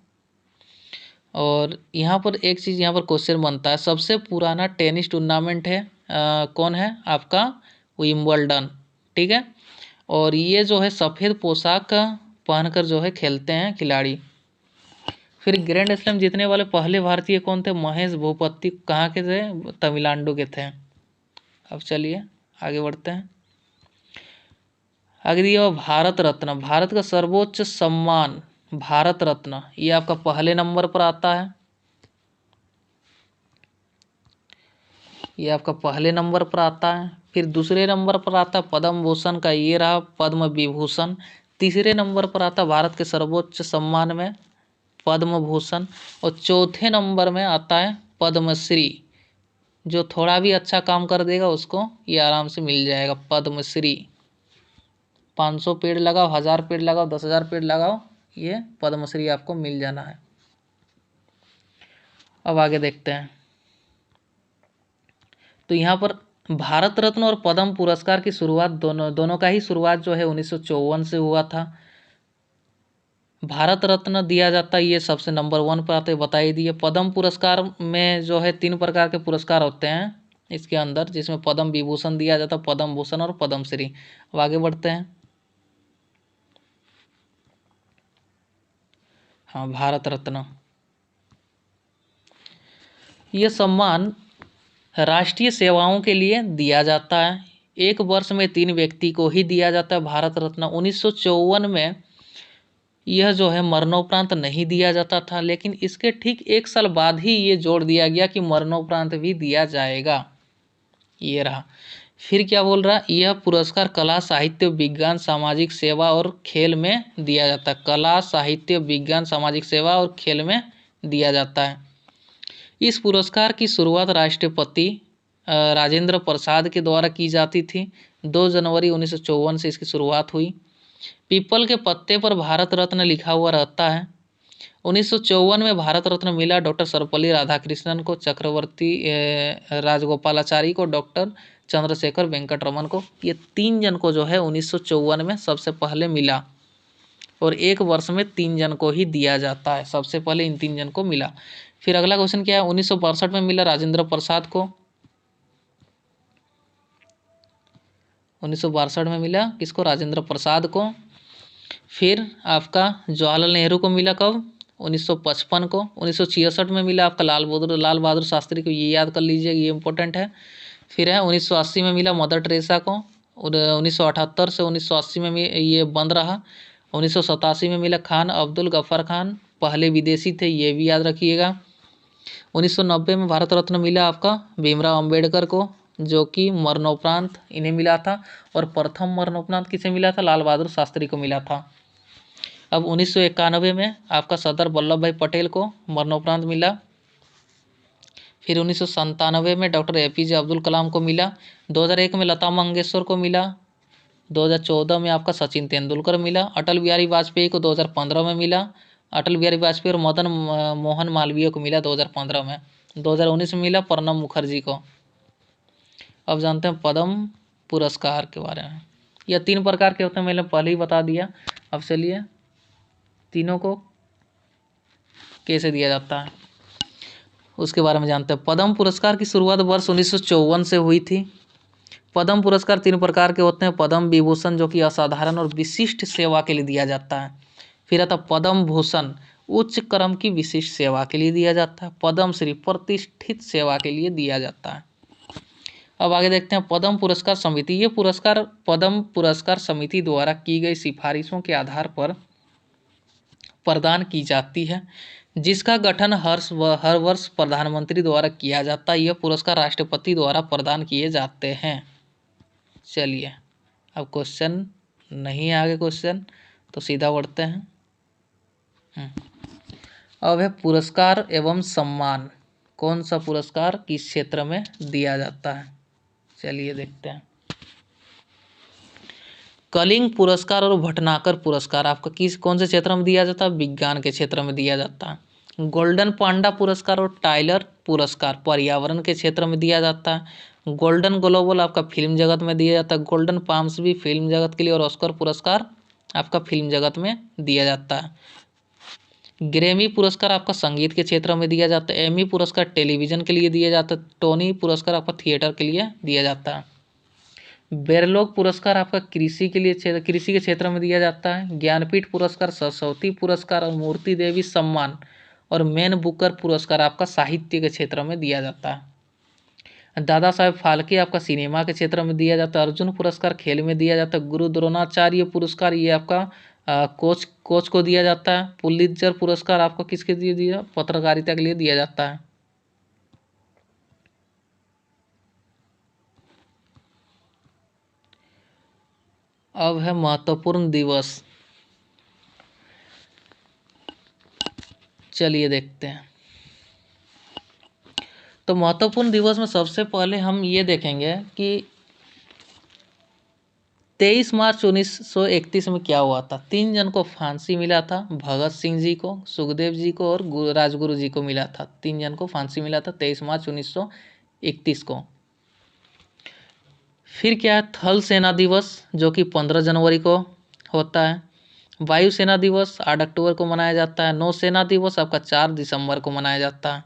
और यहाँ पर एक चीज़ यहाँ पर क्वेश्चन बनता है, सबसे पुराना टेनिस टूर्नामेंट है कौन है? आपका विंबलडन, ठीक है। और ये जो है सफ़ेद पोशाक पहनकर जो है खेलते हैं खिलाड़ी। फिर ग्रैंड स्लैम जीतने वाले पहले भारतीय कौन थे? महेश भूपति। कहाँ के थे? तमिलनाडु के थे। अब चलिए आगे बढ़ते हैं। आगे दिया भारत रत्न। भारत का सर्वोच्च सम्मान भारत रत्न, ये आपका पहले नंबर पर आता है। ये आपका पहले नंबर पर आता है। फिर दूसरे नंबर पर आता है पद्म भूषण का, ये रहा पद्म विभूषण। तीसरे नंबर पर आता भारत के सर्वोच्च सम्मान में पद्म भूषण। और चौथे नंबर में आता है पद्मश्री। जो थोड़ा भी अच्छा काम कर देगा उसको ये आराम से मिल जाएगा पद्मश्री। 500 पेड़ लगाओ, 1000 पेड़ लगाओ, 10,000 पेड़ लगाओ, ये पद्मश्री आपको मिल जाना है। अब आगे देखते हैं। तो यहाँ पर भारत रत्न और पद्म पुरस्कार की शुरुआत दोनों का ही शुरुआत जो है 1954 से हुआ था। भारत रत्न दिया जाता है, ये सबसे नंबर 1 पर आते बता ही दिए। पद्म पुरस्कार में जो है 3 प्रकार के पुरस्कार होते हैं इसके अंदर, जिसमें पद्म विभूषण दिया जाता है, पद्म भूषण और पद्म श्री। अब आगे बढ़ते हैं। हाँ, भारत रत्न ये सम्मान राष्ट्रीय सेवाओं के लिए दिया जाता है। एक वर्ष में 3 व्यक्ति को ही दिया जाता है भारत रत्न। 1954 में यह जो है मरणोपरांत नहीं दिया जाता था, लेकिन इसके ठीक 1 साल बाद ही ये जोड़ दिया गया कि मरणोपरांत भी दिया जाएगा। ये रहा। फिर क्या बोल रहा है, यह पुरस्कार कला साहित्य विज्ञान सामाजिक सेवा और खेल में दिया जाता है। कला साहित्य विज्ञान सामाजिक सेवा और खेल में दिया जाता है। इस पुरस्कार की शुरुआत राष्ट्रपति राजेंद्र प्रसाद के द्वारा की जाती थी। 2 जनवरी 1954 से इसकी शुरुआत हुई। पीपल के पत्ते पर भारत रत्न लिखा हुआ रहता है। 1954 में भारत रत्न मिला डॉक्टर सर्वपल्ली राधाकृष्णन को, चक्रवर्ती राजगोपालाचारी को, डॉक्टर चंद्रशेखर वेंकट रमन को। ये 3 जन को जो है 1954 में सबसे पहले मिला, और एक वर्ष में 3 जन को ही दिया जाता है। सबसे पहले इन 3 जन को मिला। फिर अगला क्वेश्चन क्या है, 1962 में मिला राजेंद्र प्रसाद को। 1962 में मिला किसको, राजेंद्र प्रसाद को। फिर आपका जवाहरलाल नेहरू को मिला कब, 1955 को। 1966 में मिला आपका लाल बहादुर शास्त्री को, ये याद कर लीजिए, ये इंपॉर्टेंट है। फिर है 1980 में मिला मदर टेरेसा को, और 1978 से 1980 में ये बंद रहा। 1987 में मिला खान अब्दुल गफ्फार खान, पहले विदेशी थे, ये भी याद रखिएगा। 1990 में भारत रत्न मिला आपका भीमराव अंबेडकर को, जो कि मरणोपरांत इन्हें मिला था। और प्रथम मरणोपरांत किसे मिला था, लाल बहादुर शास्त्री को मिला था। अब 1991 में आपका सरदार वल्लभ भाई पटेल को मरणोपरांत मिला। फिर 1997 में डॉक्टर APJ अब्दुल कलाम को मिला। 2001 में लता मंगेशकर को मिला। 2014 में आपका सचिन तेंदुलकर मिला। अटल बिहारी वाजपेयी को 2015 में मिला। अटल बिहारी वाजपेयी और मदन मोहन मालवीय को मिला 2015 में। 2019 में मिला प्रणब मुखर्जी को। अब जानते हैं पद्म पुरस्कार के बारे में। यह 3 प्रकार के होते हैं, मैंने पहले ही बता दिया। अब चलिए तीनों को कैसे दिया जाता है उसके बारे में जानते हैं। पद्म पुरस्कार की शुरुआत वर्ष 1954 से हुई थी। पद्म पुरस्कार 3 प्रकार के होते हैं। पद्म विभूषण जो कि असाधारण और विशिष्ट सेवा के लिए दिया जाता है। फिर आता पद्म भूषण, उच्च क्रम की विशिष्ट सेवा के लिए दिया जाता है। पद्म श्री, प्रतिष्ठित सेवा के लिए दिया जाता है। अब आगे देखते हैं पद्म पुरस्कार समिति। ये पुरस्कार पद्म पुरस्कार समिति द्वारा की गई सिफारिशों के आधार पर प्रदान की जाती है, जिसका गठन हर वर्ष प्रधानमंत्री द्वारा किया जाता है। यह पुरस्कार राष्ट्रपति द्वारा प्रदान किए जाते हैं। चलिए अब क्वेश्चन नहीं है, आगे क्वेश्चन तो सीधा बढ़ते हैं। अब है पुरस्कार एवं सम्मान। कौन सा पुरस्कार किस क्षेत्र में दिया जाता है, चलिए देखते हैं। कलिंग पुरस्कार और भटनागर पुरस्कार आपका कौन से क्षेत्र में दिया जाता है, विज्ञान के क्षेत्र में दिया जाता है। गोल्डन पांडा पुरस्कार और टाइलर पुरस्कार पर्यावरण के क्षेत्र में दिया जाता है। गोल्डन ग्लोबल आपका फिल्म जगत में दिया जाता है। गोल्डन पाम्स भी फिल्म जगत के लिए, और ऑस्कर पुरस्कार आपका फिल्म जगत में दिया जाता है। ग्रैमी पुरस्कार आपका संगीत के क्षेत्र में दिया जाता है। एमी पुरस्कार टेलीविजन के लिए दिया जाता है। टोनी पुरस्कार आपका थिएटर के लिए दिया जाता है। बेरलोग पुरस्कार आपका कृषि के क्षेत्र में दिया जाता है। ज्ञानपीठ पुरस्कार, सरस्वती पुरस्कार और मूर्ति देवी सम्मान और मैन बुकर पुरस्कार आपका साहित्य के क्षेत्र में दिया जाता है। दादा साहेब फाल्के आपका सिनेमा के क्षेत्र में दिया जाता है। अर्जुन पुरस्कार खेल में दिया जाता है। गुरु द्रोणाचार्य पुरस्कार ये आपका कोच को दिया जाता है। पुलित्जर पुरस्कार आपको किसके लिए दिया, पत्रकारिता के लिए दिया जाता है। अब है महत्वपूर्ण दिवस, चलिए देखते हैं। तो महत्वपूर्ण दिवस में सबसे पहले हम ये देखेंगे कि 23 मार्च 1931 में क्या हुआ था। 3 जन को फांसी मिला था, भगत सिंह जी को, सुखदेव जी को और राजगुरु जी को मिला था। 3 जन को फांसी मिला था 23 मार्च 1931 को। फिर क्या है, थल सेना दिवस जो कि 15 जनवरी को होता है। वायुसेना दिवस 8 अक्टूबर को मनाया जाता है। नौसेना दिवस आपका 4 दिसंबर को मनाया जाता है।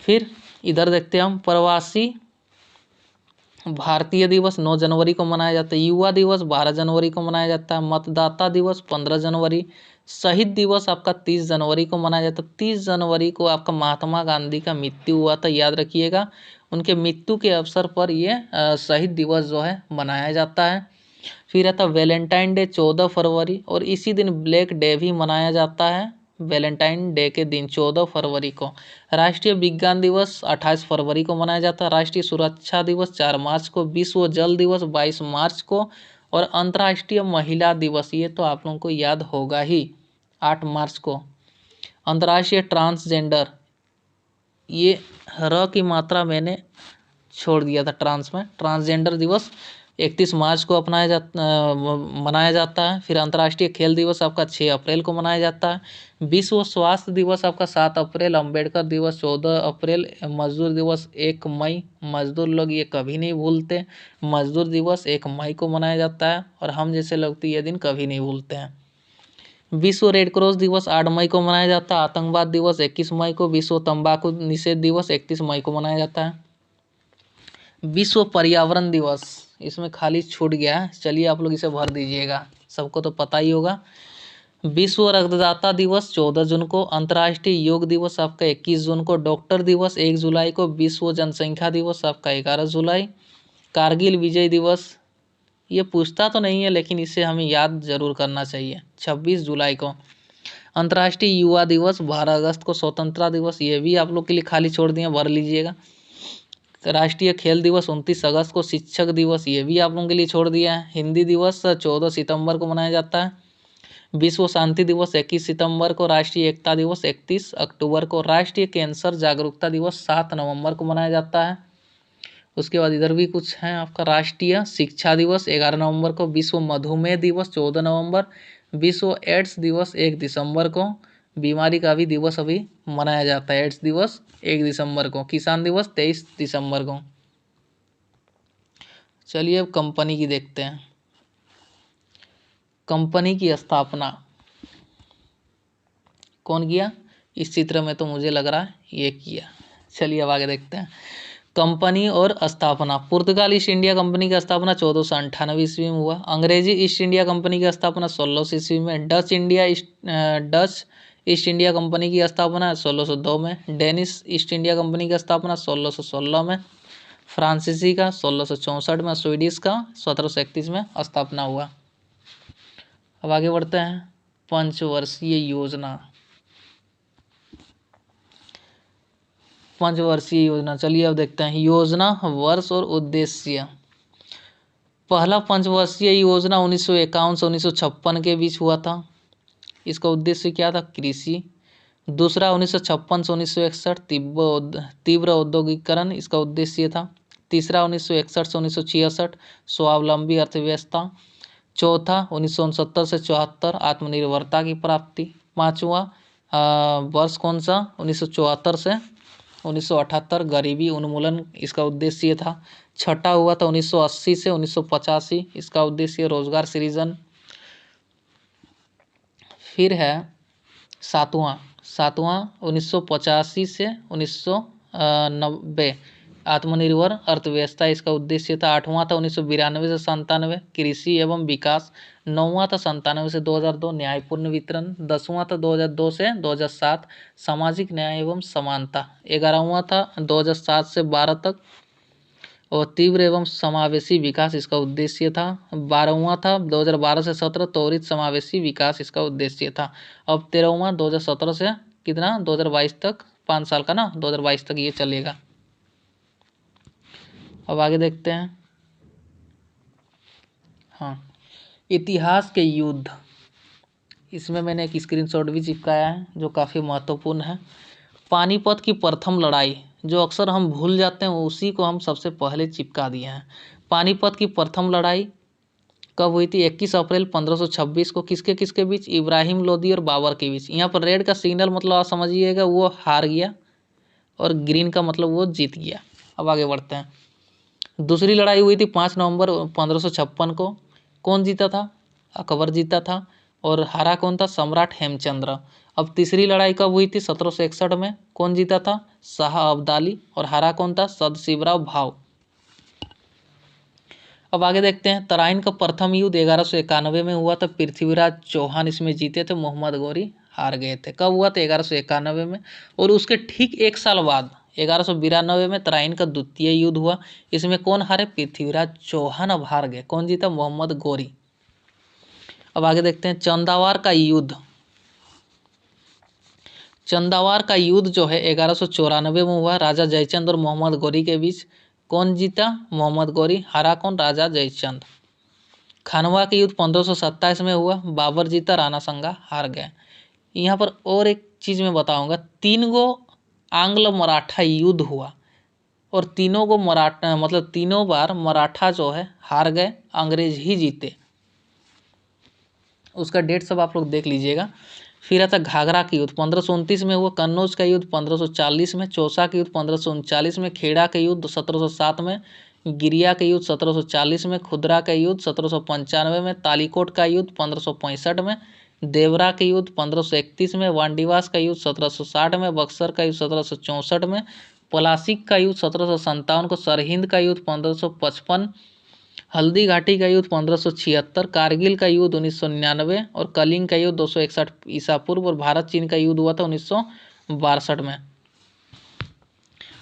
फिर इधर देखते हैं हम, प्रवासी भारतीय दिवस 9 जनवरी को मनाया जाता है। युवा दिवस 12 जनवरी को मनाया जाता है। मतदाता दिवस 15 जनवरी। शहीद दिवस आपका 30 जनवरी को मनाया जाता है। 30 जनवरी को आपका महात्मा गांधी का मृत्यु हुआ था, याद रखिएगा। उनके मृत्यु के अवसर पर ये शहीद दिवस जो है मनाया जाता है। फिर आता वैलेंटाइन डे 14 फरवरी, और इसी दिन ब्लैक डे भी मनाया जाता है। वैलेंटाइन डे के दिन 14 फरवरी को। राष्ट्रीय विज्ञान दिवस 28 फरवरी को मनाया जाता है। राष्ट्रीय सुरक्षा दिवस 4 मार्च को। विश्व जल दिवस 22 मार्च को। और अंतर्राष्ट्रीय महिला दिवस, ये तो आप लोगों को याद होगा ही, 8 मार्च को। अंतर्राष्ट्रीय ट्रांसजेंडर, ये र की मात्रा मैंने छोड़ दिया था ट्रांस में, ट्रांसजेंडर दिवस 31 मार्च को मनाया जाता है। फिर अंतर्राष्ट्रीय खेल दिवस आपका 6 अप्रैल को मनाया जाता है। विश्व स्वास्थ्य दिवस आपका 7 अप्रैल। अम्बेडकर दिवस 14 अप्रैल। मजदूर दिवस 1 मई। मजदूर लोग ये कभी नहीं भूलते, मजदूर दिवस 1 मई को मनाया जाता है, और हम जैसे लोग तो ये दिन कभी नहीं भूलते हैं। विश्व रेड क्रॉस दिवस 8 मई को मनाया जाता है। आतंकवाद दिवस 21 मई को। विश्व तंबाकू निषेध दिवस 31 मई को मनाया जाता है। विश्व पर्यावरण दिवस, इसमें खाली छूट गया है, चलिए आप लोग इसे भर दीजिएगा, सबको तो पता ही होगा। विश्व रक्तदाता दिवस 14 जून को। अंतर्राष्ट्रीय योग दिवस आपका 21 जून को। डॉक्टर दिवस 1 जुलाई को। विश्व जनसंख्या दिवस आपका 11 जुलाई। कारगिल विजय दिवस, ये पूछता तो नहीं है लेकिन इसे हमें याद जरूर करना चाहिए, 26 जुलाई को। अंतर्राष्ट्रीय युवा दिवस 12 अगस्त को। स्वतंत्रता दिवस, ये भी आप लोग के लिए खाली छोड़ दिए, भर लीजिएगा। राष्ट्रीय खेल दिवस 29 अगस्त को। शिक्षक दिवस, ये भी आप लोगों के लिए छोड़ दिया है। हिंदी दिवस 14 सितंबर को मनाया जाता है। विश्व शांति दिवस 21 सितंबर को। राष्ट्रीय एकता दिवस 31 अक्टूबर को। राष्ट्रीय कैंसर जागरूकता दिवस 7 नवंबर को मनाया जाता है। उसके बाद इधर भी कुछ है आपका, राष्ट्रीय शिक्षा दिवस 11 नवंबर को। विश्व मधुमेह दिवस 14 नवंबर। विश्व एड्स दिवस 1 दिसंबर को। बीमारी का भी दिवस अभी मनाया जाता है, एड्स दिवस 1 दिसंबर को। किसान दिवस 23 दिसंबर को। चलिए अब कंपनी की देखते हैं। कंपनी की स्थापना कौन किया? इस चित्र में तो मुझे लग रहा है ये किया। चलिए अब आगे देखते हैं। कंपनी और स्थापना। पुर्तगाल ईस्ट इंडिया कंपनी की स्थापना 1498 ईस्वी में हुआ। अंग्रेजी ईस्ट इंडिया कंपनी की स्थापना 1600 ईस्वी में। डच ईस्ट इंडिया कंपनी की स्थापना 1602 में। डेनिश ईस्ट इंडिया कंपनी की स्थापना 1616 में। फ्रांसीसी का 1664 में। स्वीडिश का 1731 में स्थापना हुआ। अब आगे बढ़ते हैं। पंचवर्षीय योजना, पंचवर्षीय योजना, चलिए अब देखते हैं। योजना, वर्ष और उद्देश्य। पहला पंचवर्षीय योजना 1951 से 1956 के बीच हुआ था। इसका उद्देश्य क्या था? कृषि। दूसरा 1956 से 1961 तीव्र औद्योगिकरण, इसका उद्देश्य था। तीसरा 1961 से 1966 स्वावलंबी अर्थव्यवस्था। चौथा 1969 से 74 आत्मनिर्भरता की प्राप्ति। पांचवा वर्ष कौन सा? 1974 से 1978 गरीबी उन्मूलन, इसका उद्देश्य था। छठा हुआ था 1980 से 1985, इसका उद्देश्य रोजगार सृजन। फिर है सातवां 1985 से 1990 आत्मनिर्भर अर्थव्यवस्था, इसका उद्देश्य था। आठवां था 1992 से 97 कृषि एवं विकास। नौवां था 97 से 2002 न्यायपूर्ण वितरण। 10वां था 2002 से 2007 सामाजिक न्याय एवं समानता। 11वां था 2007 से 12 तक और तीव्र एवं समावेशी विकास, इसका उद्देश्य था। 12वां था 2012 से 17 त्वरित समावेशी विकास, इसका उद्देश्य था। अब 13वां 2017 से कितना? 2022 तक, 5 साल का ना, 2022 तक ये चलेगा। अब आगे देखते हैं। हाँ, इतिहास के युद्ध, इसमें मैंने एक स्क्रीनशॉट भी चिपकाया है जो काफ़ी महत्वपूर्ण है। पानीपत की प्रथम लड़ाई, जो अक्सर हम भूल जाते हैं उसी को हम सबसे पहले चिपका दिए हैं। पानीपत की प्रथम लड़ाई कब हुई थी? 21 अप्रैल 1526 को। किसके किसके बीच? इब्राहिम लोदी और बाबर के बीच। यहाँ पर रेड का सिग्नल मतलब आप समझिएगा वो हार गया और ग्रीन का मतलब वो जीत गया। अब आगे बढ़ते हैं। दूसरी लड़ाई हुई थी 5 नवंबर 1556 को। कौन जीता था? अकबर जीता था। और हारा कौन था? सम्राट हेमचंद्र। अब तीसरी लड़ाई कब हुई थी? 1761 में। कौन जीता था? शाह अब्दाली। और हारा कौन था? सदाशिवराव भाव। अब आगे देखते हैं, तराइन का प्रथम युद्ध 1191 में हुआ था। पृथ्वीराज चौहान इसमें जीते थे, मोहम्मद गौरी हार गए थे। कब हुआ था? 1191 में। और उसके ठीक एक साल बाद 1192 में तराइन का द्वितीय युद्ध हुआ। इसमें कौन हारे? पृथ्वीराज चौहान अब हार गए। कौन जीता? मोहम्मद गौरी। अब आगे देखते हैं, चंदावार का युद्ध। चंदावार का युद्ध जो है 1194 में हुआ, राजा जयचंद और मोहम्मद गौरी के बीच। कौन जीता? मोहम्मद गौरी। हारा कौन? राजा जयचंद। खानवा के युद्ध 1527 में हुआ, बाबर जीता, राणा संगा हार गए। यहाँ पर और एक चीज मैं बताऊंगा, 3 गो आंग्ल मराठा युद्ध हुआ और तीनों को मराठा मतलब तीनों बार मराठा जो है हार गए, अंग्रेज ही जीते। उसका डेट सब आप लोग देख लीजिएगा। फिर आता घाघरा का युद्ध 1529 में हुआ, कन्नौज का युद्ध 1540 में, चौसा का युद्ध 1539 में, खेड़ा का युद्ध 1707 में, गिरिया का युद्ध 1740 में, खुदरा का युद्ध 1795 में, तालीकोट का युद्ध 1565 में, देवरा का युद्ध 1531 में, वांडीवास का युद्ध 1760 में, बक्सर का युद्ध 1764 में, पलासी का युद्ध 1757 को, सरहिंद का युद्ध 1555, हल्दी घाटी का युद्ध 1576, कारगिल का युद्ध 1999 और कलिंग का युद्ध 261 ईसा पूर्व और भारत चीन का युद्ध हुआ था 1962 में।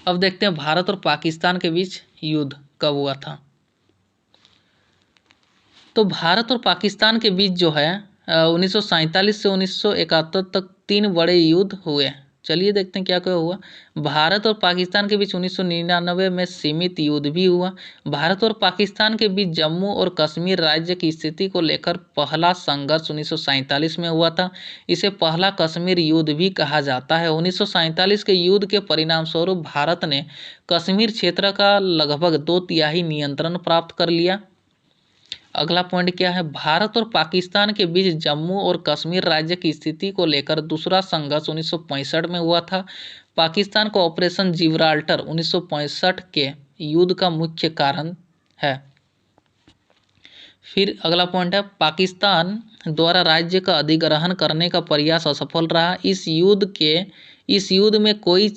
अब देखते हैं भारत और पाकिस्तान के बीच युद्ध कब हुआ था। तो भारत और पाकिस्तान के बीच जो है 1947 से 1971 तक 3 बड़े युद्ध हुए। चलिए देखते हैं क्या क्या हुआ। भारत और पाकिस्तान के बीच 1999 में सीमित युद्ध भी हुआ। भारत और पाकिस्तान के बीच जम्मू और कश्मीर राज्य की स्थिति को लेकर पहला संघर्ष 1947 में हुआ था। इसे पहला कश्मीर युद्ध भी कहा जाता है। 1947 के युद्ध के परिणाम स्वरूप भारत ने कश्मीर क्षेत्र का लगभग 2/3 नियंत्रण प्राप्त कर लिया। अगला पॉइंट क्या है? भारत और पाकिस्तान के बीच जम्मू और कश्मीर राज्य की स्थिति को लेकर दूसरा संघर्ष 1965 में हुआ था। पाकिस्तान को ऑपरेशन जिब्राल्टर 1965 के युद्ध का मुख्य कारण है। फिर अगला पॉइंट है, पाकिस्तान द्वारा राज्य का अधिग्रहण करने का प्रयास असफल रहा। इस युद्ध में कोई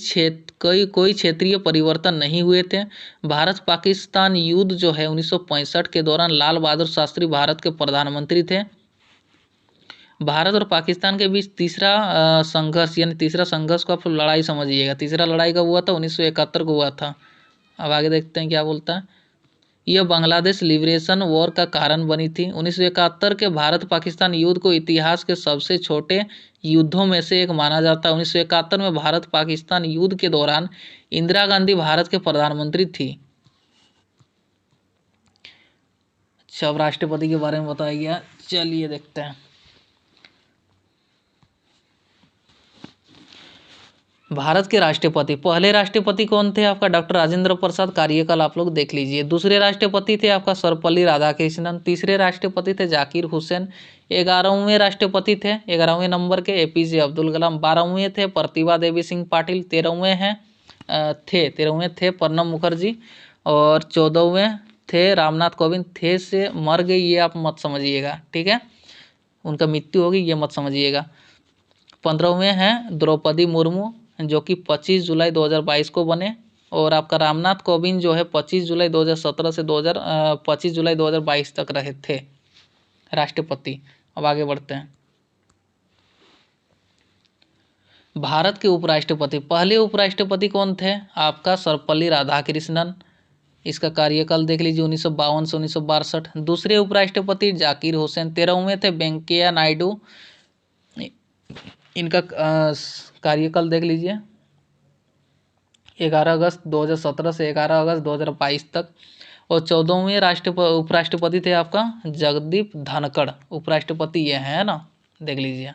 क्षेत्रीय परिवर्तन नहीं हुए थे। भारत पाकिस्तान युद्ध जो है 1965 के दौरान लाल बहादुर शास्त्री भारत के प्रधानमंत्री थे। भारत और पाकिस्तान के बीच तीसरा संघर्ष यानी तीसरा संघर्ष को आप लड़ाई समझिएगा। तीसरा लड़ाई कब हुआ था? 1971 को हुआ था। अब आगे देखते हैं क्या बोलता है। यह बांग्लादेश लिबरेशन वॉर का कारण बनी थी। 1971 के भारत पाकिस्तान युद्ध को इतिहास के सबसे छोटे युद्धों में से एक माना जाता है। 1971 में भारत पाकिस्तान युद्ध के दौरान इंदिरा गांधी भारत के प्रधानमंत्री थी। अच्छा, अब राष्ट्रपति के बारे में बताया गया, चलिए देखते हैं। भारत के राष्ट्रपति, पहले राष्ट्रपति कौन थे? आपका डॉक्टर राजेंद्र प्रसाद। कार्यकाल आप लोग देख लीजिए। दूसरे राष्ट्रपति थे आपका सर्वपल्ली राधाकृष्णन। तीसरे राष्ट्रपति थे जाकिर हुसैन। 11वें राष्ट्रपति थे 11वें नंबर के एपीजे अब्दुल कलाम। 12वें थे प्रतिभा देवी सिंह पाटिल। 13वें थे प्रणब मुखर्जी। और 14वें थे रामनाथ कोविंद। थे से मर गई ये आप मत समझिएगा, ठीक है, उनका मृत्यु होगी ये मत समझिएगा। 15वें हैं द्रौपदी मुर्मू जो कि 25 जुलाई 2022 को बने। और आपका रामनाथ कोविंद जो है 25 जुलाई 2017 से 25 जुलाई 2022 तक रहे थे राष्ट्रपति। अब आगे बढ़ते हैं। भारत के उपराष्ट्रपति, पहले उपराष्ट्रपति कौन थे? आपका सर्वपल्ली राधाकृष्णन। इसका कार्यकाल देख लीजिए 1952 से 1962। दूसरे उपराष्ट्रपति जाकिर हुसैन। 13वें थे वेंकैया नायडू। इनका कार्यकाल देख लीजिए 11 अगस्त 2017 से 11 अगस्त 2022 तक। और 14वें उपराष्ट्रपति थे आपका जगदीप धनखड़। उपराष्ट्रपति ये है ना, देख लीजिए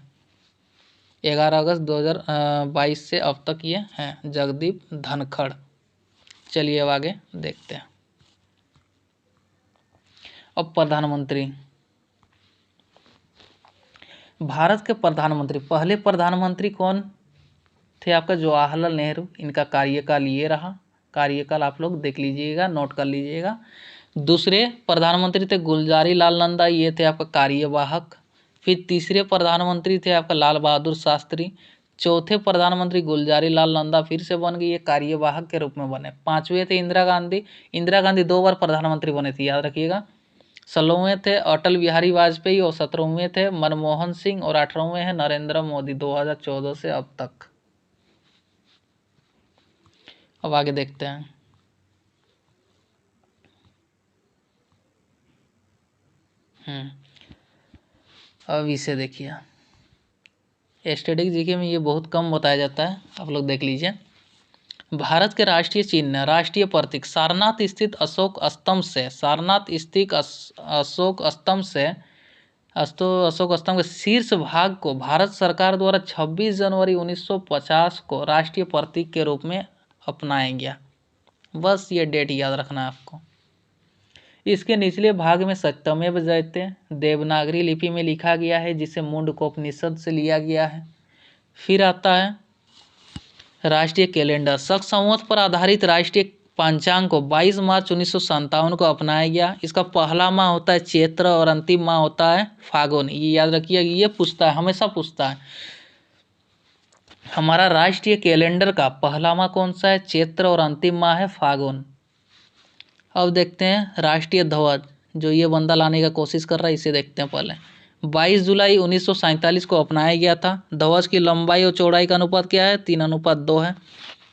11 अगस्त 2022 से अब तक ये हैं जगदीप धनखड़। चलिए अब आगे देखते हैं। अब प्रधानमंत्री, भारत के प्रधानमंत्री, पहले प्रधानमंत्री कौन थे? आपका जवाहरलाल नेहरू। इनका कार्यकाल ये रहा। कार्यकाल आप लोग देख लीजिएगा, नोट कर लीजिएगा। दूसरे प्रधानमंत्री थे गुलजारी लाल नंदा, ये थे आपका कार्यवाहक। फिर तीसरे प्रधानमंत्री थे आपका लाल बहादुर शास्त्री। चौथे प्रधानमंत्री गुलजारी लाल नंदा फिर से बन गई, ये कार्यवाहक के रूप में बने। पांचवें थे इंदिरा गांधी। इंदिरा गांधी 2 बार प्रधानमंत्री बने थे, याद रखिएगा। 16वें थे अटल बिहारी वाजपेयी और 17वें थे मनमोहन सिंह और 18वें हैं नरेंद्र मोदी 2014 से अब तक। अब आगे देखते हैं। अब इसे देखिए, स्टैटिक जीके में ये बहुत कम बताया जाता है, आप लोग देख लीजिए। भारत के राष्ट्रीय चिन्ह, राष्ट्रीय प्रतीक सारनाथ स्थित अशोक स्तंभ से, सारनाथ स्थित अशोक स्तंभ से, अशोक स्तंभ के शीर्ष भाग को भारत सरकार द्वारा 26 जनवरी 1950 को राष्ट्रीय प्रतीक के रूप में अपनाया गया। बस ये डेट याद रखना है आपको। इसके निचले भाग में सत्यमेव जयते देवनागरी लिपि में लिखा गया है, जिसे मुंडकोपनिषद से लिया गया है। फिर आता है राष्ट्रीय कैलेंडर, शक संवत पर आधारित राष्ट्रीय पंचांग को 22 मार्च 1957 को अपनाया गया। इसका पहला माह होता है चैत्र और अंतिम माह होता है फागुन। ये याद रखिए, ये पूछता है, हमेशा पूछता है। हमारा राष्ट्रीय कैलेंडर का पहला माह कौन सा है? चैत्र और अंतिम माह है फागुन। अब देखते हैं राष्ट्रीय ध्वज, जो ये बंदा लाने का कोशिश कर रहा है, इसे देखते हैं पहले। 22 जुलाई 1947 को अपनाया गया था। ध्वज की लंबाई और चौड़ाई का अनुपात क्या है? 3:2 है।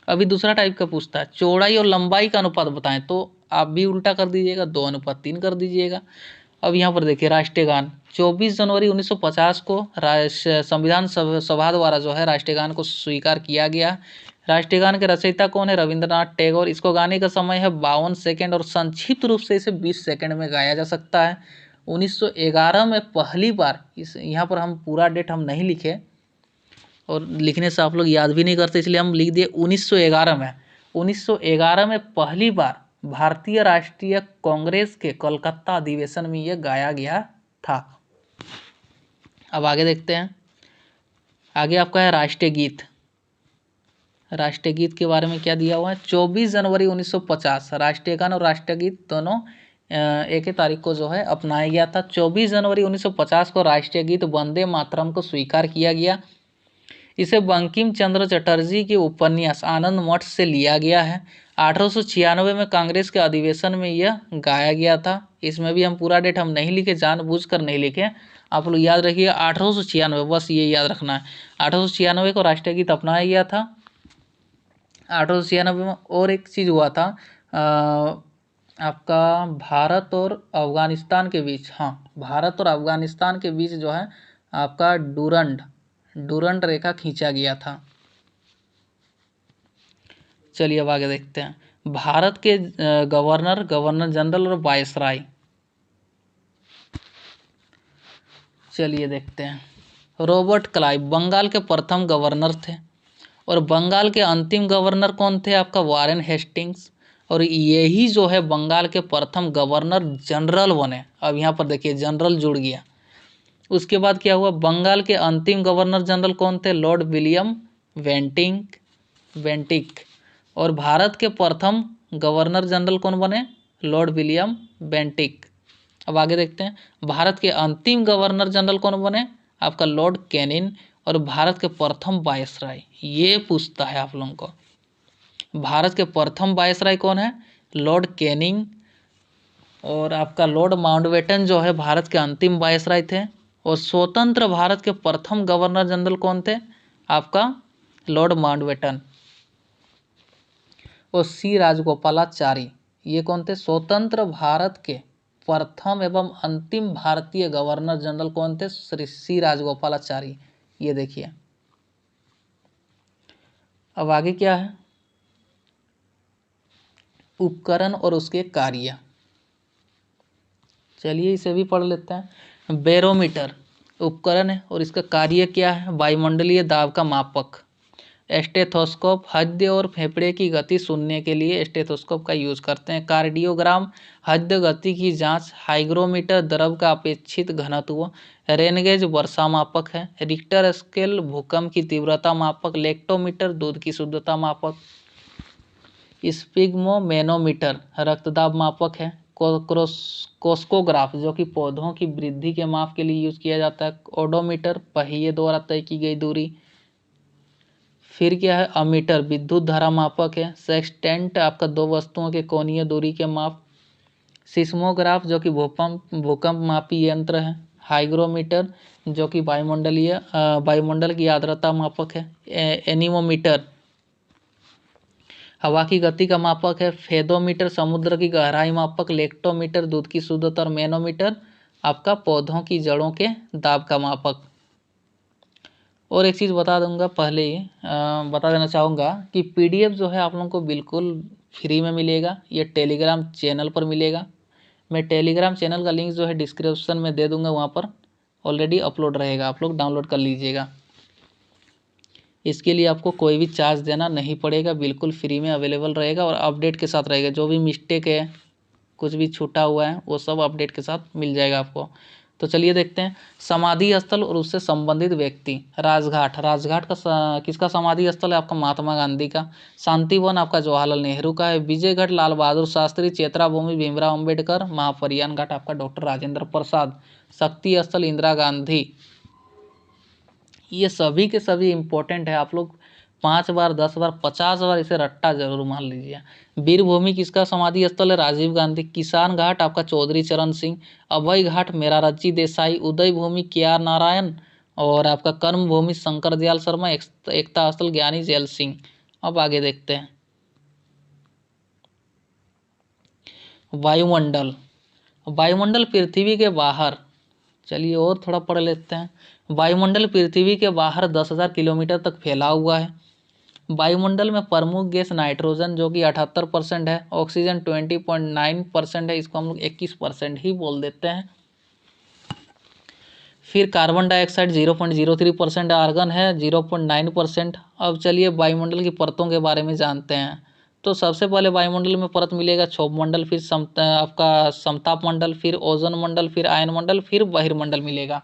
अभी दूसरा टाइप का पूछता है, चौड़ाई और लंबाई का अनुपात बताएं, तो आप भी उल्टा कर दीजिएगा, 2:3 कर दीजिएगा। अब यहाँ पर देखिए राष्ट्रीय गान, 24 जनवरी 1950 को संविधान सभा द्वारा जो है राष्ट्रीय गान को स्वीकार किया गया। राष्ट्रीय गान के रचयिता कौन है? रविंद्रनाथ टैगोर। इसको गाने का समय है 52 सेकंड और संक्षिप्त रूप से इसे 20 सेकंड में गाया जा सकता है। 1911 में पहली बार, इस यहाँ पर हम पूरा डेट हम नहीं लिखे और लिखने से आप लोग याद भी नहीं करते, इसलिए हम लिख दिए 1911 में। 1911 में पहली बार भारतीय राष्ट्रीय कांग्रेस के कोलकाता अधिवेशन में यह गाया गया था। अब आगे देखते हैं। आगे आपका है राष्ट्रीय गीत। राष्ट्रीय गीत के बारे में क्या दिया हुआ है? 24 जनवरी 1950 राष्ट्रीय गान और राष्ट्रीय गीत दोनों एक ही तारीख को जो है अपनाया गया था। 24 जनवरी 1950 को राष्ट्रीय गीत वंदे मातरम को स्वीकार किया गया। इसे बंकिम चंद्र चटर्जी के उपन्यास आनंद मठ से लिया गया है। 1896 में कांग्रेस के अधिवेशन में यह गाया गया था। इसमें भी हम पूरा डेट हम नहीं लिखे, जानबूझकर नहीं लिखे, आप लोग याद रखिए 1896, बस ये याद रखना है। 1896 को राष्ट्रीय गीत अपनाया गया था। 1896 में और एक चीज़ हुआ था, आपका भारत और अफगानिस्तान के बीच, हाँ, भारत और अफगानिस्तान के बीच जो है आपका डूरंड रेखा खींचा गया था। चलिए अब आगे देखते हैं। भारत के गवर्नर जनरल और वायसराय, चलिए देखते हैं। रॉबर्ट क्लाइव बंगाल के प्रथम गवर्नर थे और बंगाल के अंतिम गवर्नर कौन थे? आपका वारेन हेस्टिंग्स। और यही जो है बंगाल के प्रथम गवर्नर जनरल बने। अब यहाँ पर देखिए जनरल जुड़ गया। उसके बाद क्या हुआ? बंगाल के अंतिम गवर्नर जनरल कौन थे? Lord William Bentinck. और भारत के प्रथम गवर्नर जनरल कौन बने? Lord William Bentinck. अब आगे देखते हैं। भारत के अंतिम गवर्नर जनरल कौन बने? आपका लॉर्ड कैनिंग। और भारत के प्रथम वायसराय, ये पूछता है आप लोगों को, भारत के प्रथम वायसराय कौन है? Lord Canning. और आपका लॉर्ड माउंटबेटन जो है भारत के अंतिम वायसराय थे। और स्वतंत्र भारत के प्रथम गवर्नर जनरल कौन थे? आपका लॉर्ड माउंटबेटन। और सी राजगोपालाचारी, ये कौन थे? स्वतंत्र भारत के प्रथम एवं अंतिम भारतीय गवर्नर जनरल कौन थे? श्री सी राजगोपालाचारी। ये देखिए। अब आगे क्या है? उपकरण और उसके कार्य, चलिए इसे भी पढ़ लेते हैं। बैरोमीटर उपकरण है और इसका कार्य क्या है? वायुमंडलीय दाब का मापक। स्टेथोस्कोप हृदय और फेफड़े की गति सुनने के लिए स्टेथोस्कोप का यूज करते हैं। कार्डियोग्राम हृदय गति की जांच। हाइग्रोमीटर द्रव का अपेक्षित घनत्व। रेनगेज वर्षा मापक है। रिक्टर स्केल भूकंप की तीव्रता मापक। लेक्टोमीटर दूध की शुद्धता मापक। स्पिग्मोमेनोमीटर रक्तदाब मापक है। कोस्कोग्राफ जो कि पौधों की वृद्धि के माप के लिए यूज किया जाता है। ओडोमीटर पहिए द्वारा तय की गई दूरी। फिर क्या है, अमीटर विद्युत धारा मापक है। सेक्सटेंट आपका दो वस्तुओं के कोणीय दूरी के माप। सिस्मोग्राफ जो कि भूकंप मापी यंत्र है। हाइग्रोमीटर जो कि वायुमंडल की आर्द्रता मापक है। एनीमोमीटर हवा की गति का मापक है। फेदोमीटर समुद्र की गहराई मापक। लेक्टोमीटर दूध की शुद्धता। और मैनोमीटर आपका पौधों की जड़ों के दाब का मापक। और एक चीज़ बता दूंगा पहले ही बता देना चाहूँगा कि PDF जो है आप लोगों को बिल्कुल फ्री में मिलेगा। ये टेलीग्राम चैनल पर मिलेगा। मैं टेलीग्राम चैनल का लिंक जो है डिस्क्रिप्शन में दे दूंगा, वहाँ पर ऑलरेडी अपलोड रहेगा, आप लोग डाउनलोड कर लीजिएगा। इसके लिए आपको कोई भी चार्ज देना नहीं पड़ेगा, बिल्कुल फ्री में अवेलेबल रहेगा और अपडेट के साथ रहेगा। जो भी मिस्टेक है, कुछ भी छूटा हुआ है, वो सब अपडेट के साथ मिल जाएगा आपको। तो चलिए देखते हैं समाधि स्थल और उससे संबंधित व्यक्ति। राजघाट का किसका समाधि स्थल है? आपका महात्मा गांधी का। शांतिवन आपका जवाहरलाल नेहरू का है। विजयघाट लाल बहादुर शास्त्री। चेत्रा भूमि भीमराव अम्बेडकर। महापरियान घाट आपका डॉक्टर राजेंद्र प्रसाद। शक्ति स्थल इंदिरा गांधी। ये सभी के सभी इम्पोर्टेंट है। आप लोग 5 बार 10 बार 50 बार इसे रट्टा जरूर मान लीजिए। वीरभूमि किसका समाधि स्थल है? राजीव गांधी। किसान घाट आपका चौधरी चरण सिंह। अभय घाट मेरारजी देसाई। उदय भूमि KR नारायण। और आपका कर्म भूमि शंकर दयाल शर्मा। एकता स्थल ज्ञानी जैल सिंह। अब आगे देखते हैं वायुमंडल। वायुमंडल पृथ्वी के बाहर, चलिए और थोड़ा पढ़ लेते हैं। वायुमंडल पृथ्वी के बाहर 10,000 किलोमीटर तक फैला हुआ है। वायुमंडल में प्रमुख गैस नाइट्रोजन जो कि 78% है। ऑक्सीजन 20.9% है, इसको हम लोग 21% ही बोल देते हैं। फिर कार्बन डाइऑक्साइड 0.03%, आर्गन है 0.9%। अब चलिए वायुमंडल की परतों के बारे में जानते हैं। तो सबसे पहले वायुमंडल में परत मिलेगा क्षोभ मंडल, फिर आपका समताप मंडल, फिर ओजोन मंडल, फिर आयन मंडल, फिर बहिर्मंडल मिलेगा।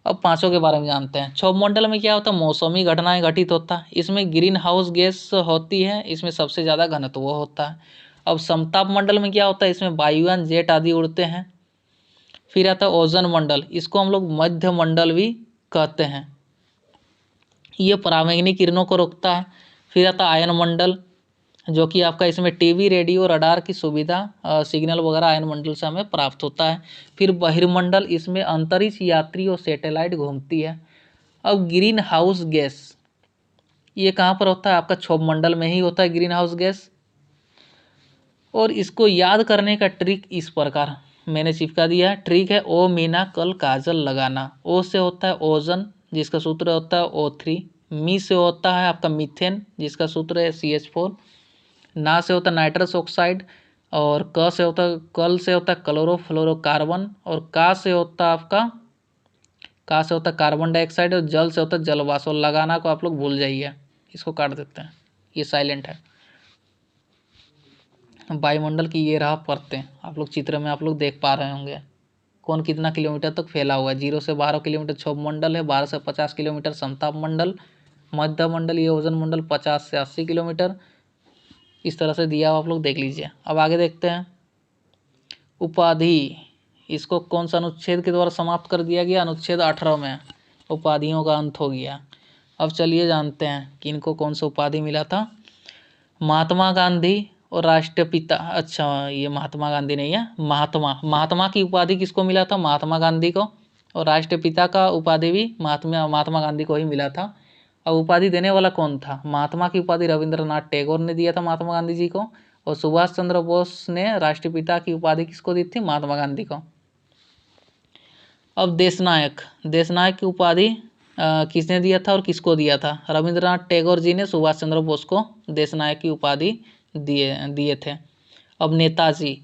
अब पांचों के बारे में जानते हैं। क्षोभ मंडल में क्या होता है? मौसमी घटनाएं घटित होता है। इसमें ग्रीन हाउस गैस होती है, इसमें सबसे ज़्यादा घनत्व होता है। अब समताप मंडल में क्या होता है? इसमें वायुयान जेट आदि उड़ते हैं। फिर आता है ओजोन मंडल, इसको हम लोग मध्य मंडल भी कहते हैं, ये पराबैंगनी किरणों को रोकता है। फिर आता है आयन मंडल, जो कि आपका इसमें टीवी रेडियो रडार की सुविधा सिग्नल वगैरह आयन मंडल से हमें प्राप्त होता है। फिर बहिर्मंडल, इसमें अंतरिक्ष यात्री और सैटेलाइट घूमती है। अब ग्रीन हाउस गैस ये कहाँ पर होता है? आपका क्षोभ मंडल में ही होता है ग्रीन हाउस गैस। और इसको याद करने का ट्रिक इस प्रकार मैंने चिपका दिया है। ट्रिक है ओ मीना कल काजल लगाना। ओ से होता है ओजन, जिसका सूत्र होता है O3। मी से होता है आपका मीथेन, जिसका सूत्र है CH4। ना से होता है नाइट्रस ऑक्साइड। और कल से होता है क्लोरोफ्लोरोकार्बन। और का से होता है कार्बन डाइऑक्साइड। और जल से होता है जलवाष्प। लगाना को आप लोग भूल जाइए, इसको काट देते हैं, ये साइलेंट है। वायुमंडल की ये रहा परतें, आप लोग चित्र में आप लोग देख पा रहे होंगे कौन कितना किलोमीटर तक फैला हुआ है। 0 से 12 किलोमीटर क्षोभ मंडल है। 12 से 50 किलोमीटर समताप मंडल। मध्य मंडल ये ओजोन मंडल 50 से 80 किलोमीटर। इस तरह से दिया हुआ आप लोग देख लीजिए। अब आगे देखते हैं उपाधि, इसको कौन सा अनुच्छेद के द्वारा समाप्त कर दिया गया? अनुच्छेद 18 में उपाधियों का अंत हो गया। अब चलिए जानते हैं कि इनको कौन सा उपाधि मिला था। महात्मा गांधी और राष्ट्रपिता, अच्छा ये महात्मा गांधी नहीं है, महात्मा की उपाधि किसको मिला था? महात्मा गांधी को। और राष्ट्रपिता का उपाधि भी महात्मा गांधी को ही मिला था। अब उपाधि देने वाला कौन था? महात्मा की उपाधि रविंद्रनाथ टैगोर ने दिया था महात्मा गांधी जी को। और सुभाष चंद्र बोस ने राष्ट्रपिता की उपाधि किसको दी थी? महात्मा गांधी को। अब देशनायक की उपाधि किसने दिया था और किसको दिया था? रविंद्रनाथ टैगोर जी ने सुभाष चंद्र बोस को देशनायक की उपाधि दिए थे। अब नेताजी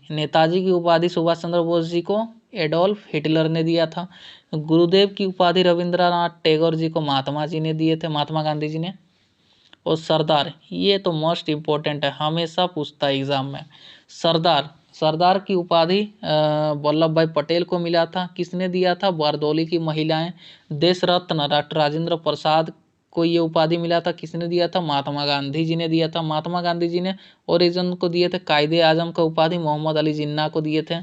की उपाधि सुभाष चंद्र बोस जी को एडोल्फ हिटलर ने दिया था। गुरुदेव की उपाधि रविंद्रनाथ टैगोर जी को महात्मा जी ने दिए थे, महात्मा गांधी जी ने। और सरदार, ये तो मोस्ट इम्पोर्टेंट है, हमेशा पूछता है एग्जाम में। सरदार की उपाधि वल्लभ भाई पटेल को मिला था। किसने दिया था? बारदौली की महिलाएं। देश रत्न डॉक्टर राजेंद्र प्रसाद को ये उपाधि मिला था, किसने दिया था? महात्मा गांधी जी ने दिया था। महात्मा गांधी जी ने ओरिजिन को दिए थे कायदे आजम का उपाधि मोहम्मद अली जिन्ना को दिए थे।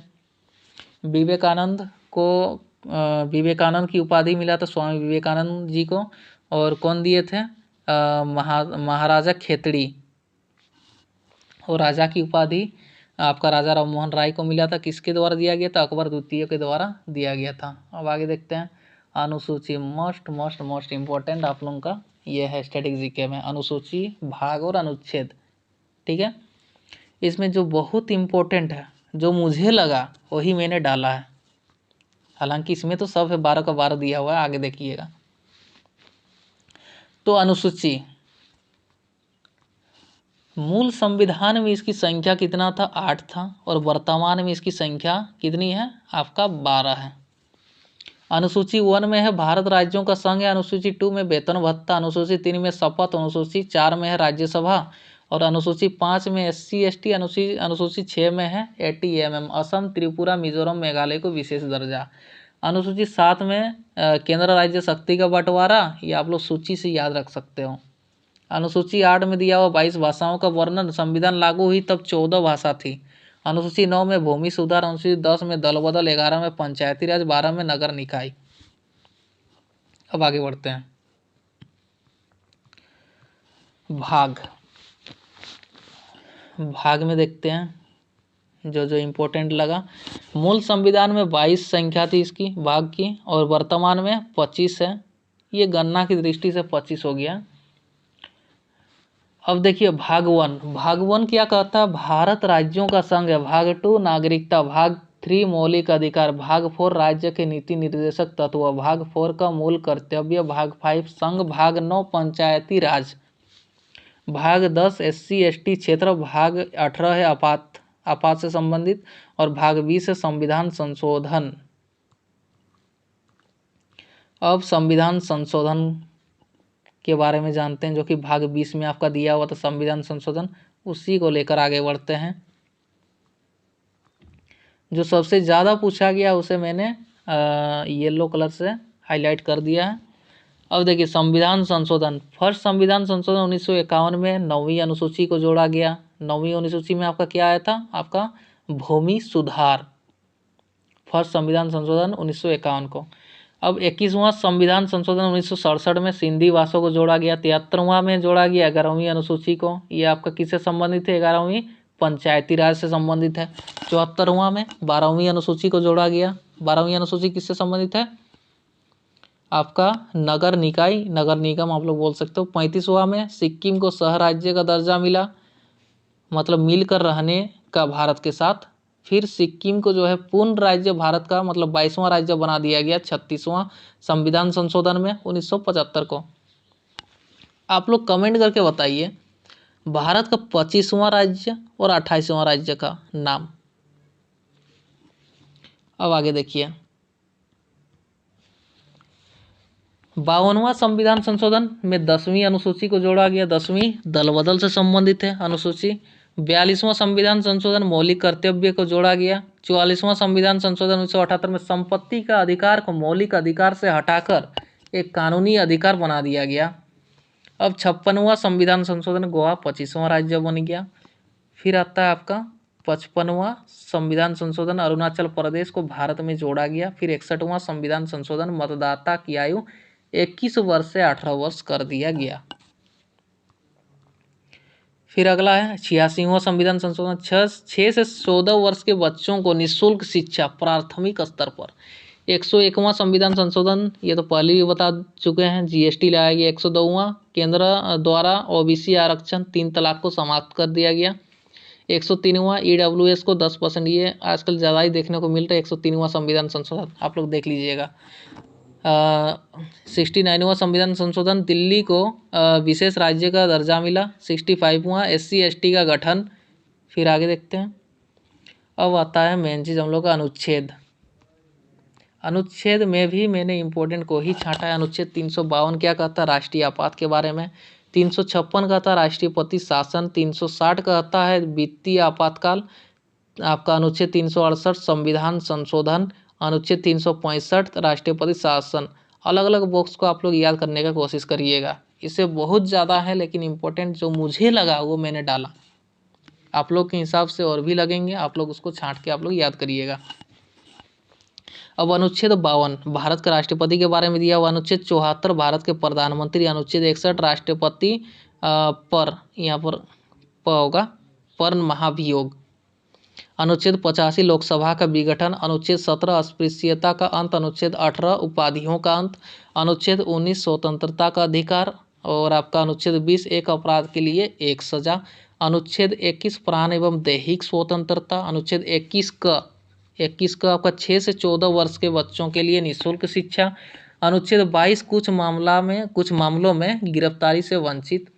विवेकानंद को विवेकानंद की उपाधि मिला था स्वामी विवेकानंद जी को, और कौन दिए थे? महाराजा खेतड़ी। और राजा की उपाधि आपका राजा राममोहन राय को मिला था, किसके द्वारा दिया गया था? अकबर द्वितीय के द्वारा दिया गया था। अब आगे देखते हैं अनुसूची, मोस्ट मोस्ट मोस्ट इम्पोर्टेंट आप लोगों का ये है स्टैटिक जीके में, अनुसूची, भाग और अनुच्छेद। ठीक है, इसमें जो बहुत इम्पोर्टेंट है, जो मुझे लगा वही मैंने डाला है, हालांकि इसमें तो सब है, 12 का 12 दिया हुआ है, आगे देखिएगा। तो अनुसूची, मूल संविधान में इसकी संख्या कितना था? 8 था, और वर्तमान में इसकी संख्या कितनी है? आपका 12 है। अनुसूची 1 में है भारत राज्यों का संघ है, अनुसूची 2 में वेतन भत्ता, अनुसूची 3 में शपथ, अनुसूची 4 में है राज्यसभा, और अनुसूची 5 में SC ST, अनुसूची 6 में है ATMM असम, त्रिपुरा, मिजोरम, मेघालय को विशेष दर्जा। अनुसूची 7 में केंद्र राज्य शक्ति का बंटवारा, ये आप लोग सूची से याद रख सकते हो। अनुसूची 8 में दिया हुआ 22 भाषाओं का वर्णन, संविधान लागू हुई तब 14 भाषा थी। अनुसूची 9 में भूमि सुधार, अनुसूची 10 में दल बदल, 11 में पंचायती राज, 12 में नगर निकाय। अब आगे बढ़ते हैं। भाग में देखते हैं जो जो इम्पोर्टेंट लगा। मूल संविधान में 22 संख्या थी इसकी भाग की, और वर्तमान में 25 है। ये गणना की दृष्टि से 25 हो गया। अब देखिए भाग 1 क्या कहता है? भारत राज्यों का संघ है। भाग 2 नागरिकता, भाग 3 मौलिक अधिकार, भाग 4 राज्य के नीति निर्देशक तत्व, भाग 4 का मूल कर्तव्य, भाग 5 संघ, भाग 9 पंचायती राज, भाग 10 SC ST क्षेत्र, भाग 18 है आपात से संबंधित, और भाग 20 है संविधान संशोधन। अब संविधान संशोधन के बारे में जानते हैं, जो कि भाग 20 में आपका दिया हुआ था संविधान संशोधन, उसी को लेकर आगे बढ़ते हैं। जो सबसे ज़्यादा पूछा गया उसे मैंने येलो कलर से हाईलाइट कर दिया है। अब देखिए संविधान संशोधन, फर्स्ट संविधान संशोधन 1951 में 9वीं अनुसूची को जोड़ा गया। 9वीं अनुसूची में आपका क्या आया था? आपका भूमि सुधार, फर्स्ट संविधान संशोधन 1951 को। अब 21वां संविधान संशोधन 1967 में सिंधी भाषा को जोड़ा गया। 73वां में जोड़ा गया 11वीं अनुसूची को, ये आपका किससे संबंधित है? 11वीं पंचायती राज से संबंधित है। 74वां में 12वीं अनुसूची को जोड़ा गया। 12वीं अनुसूची किससे संबंधित है? आपका नगर निकाय, नगर निगम आप लोग बोल सकते हो। 35वां में सिक्किम को सह राज्य का दर्जा मिला, मतलब मिलकर रहने का भारत के साथ। फिर सिक्किम को जो है पूर्ण राज्य भारत का, मतलब 22वां राज्य बना दिया गया 36वां संविधान संशोधन में 1975 को। आप लोग कमेंट करके बताइए भारत का 25वां राज्य और 28वां राज्य का नाम। अब आगे देखिए 52वां संविधान संशोधन में 10वीं अनुसूची को जोड़ा गया। 10वीं दल बदल से संबंधित है अनुसूची। 42वां संविधान संशोधन मौलिक कर्तव्य को जोड़ा गया। 44वां संविधान संशोधन 1978 में संपत्ति का अधिकार को मौलिक अधिकार से हटाकर एक कानूनी अधिकार बना दिया गया। अब 56वां संविधान संशोधन, गोवा 25वां राज्य बन गया। फिर आता है आपका 55वां संविधान संशोधन, अरुणाचल प्रदेश को भारत में जोड़ा गया। फिर 61वां संविधान संशोधन, मतदाता की आयु 21 वर्ष से 18 वर्ष कर दिया गया। फिर अगला है 86वां संविधान संशोधन, 6 से 14 वर्ष के बच्चों को निःशुल्क शिक्षा प्राथमिक स्तर पर। 101वां संविधान संशोधन, ये तो पहले भी बता चुके हैं, GST लाया गया। 102वां केंद्र द्वारा OBC आरक्षण 3 तलाक को समाप्त कर दिया गया। 103वां EWS को 10%, ये आजकल ज़्यादा ही देखने को मिल रहा है। 103वां संविधान संशोधन आप लोग देख लीजिएगा। 69वां संविधान संशोधन, दिल्ली को विशेष राज्य का दर्जा मिला। 65वां SC ST का गठन। फिर आगे देखते हैं। अब आता है मेन चीज़ हम लोग का अनुच्छेद। अनुच्छेद में भी मैंने इम्पोर्टेंट को ही छांटा है। अनुच्छेद 352 क्या कहता है? राष्ट्रीय आपात के बारे में। 356 कहता है राष्ट्रपति शासन। 360 कहता है वित्तीय आपातकाल। आपका अनुच्छेद 368 संविधान संशोधन। अनुच्छेद 365 राष्ट्रपति शासन। अलग अलग बॉक्स को आप लोग याद करने का कोशिश करिएगा। इससे बहुत ज़्यादा है, लेकिन इम्पोर्टेंट जो मुझे लगा वो मैंने डाला। आप लोग के हिसाब से और भी लगेंगे, आप लोग उसको छांट के आप लोग याद करिएगा। अब अनुच्छेद 52 भारत के राष्ट्रपति के बारे में दिया हुआ। अनुच्छेद 74 भारत के प्रधानमंत्री। अनुच्छेद 61 राष्ट्रपति पर, यहाँ पर प होगा, पर महाभियोग। अनुच्छेद 85 लोकसभा का विघटन। अनुच्छेद 17 अस्पृश्यता का अंत। अनुच्छेद 18 उपाधियों का अंत। अनुच्छेद 19 स्वतंत्रता का अधिकार। और आपका अनुच्छेद 20 एक अपराध के लिए एक सजा। अनुच्छेद 21 प्राण एवं दैहिक स्वतंत्रता। अनुच्छेद 21 का आपका 6 से 14 वर्ष के बच्चों के लिए निःशुल्क शिक्षा। अनुच्छेद 22 कुछ मामलों में गिरफ्तारी से वंचित।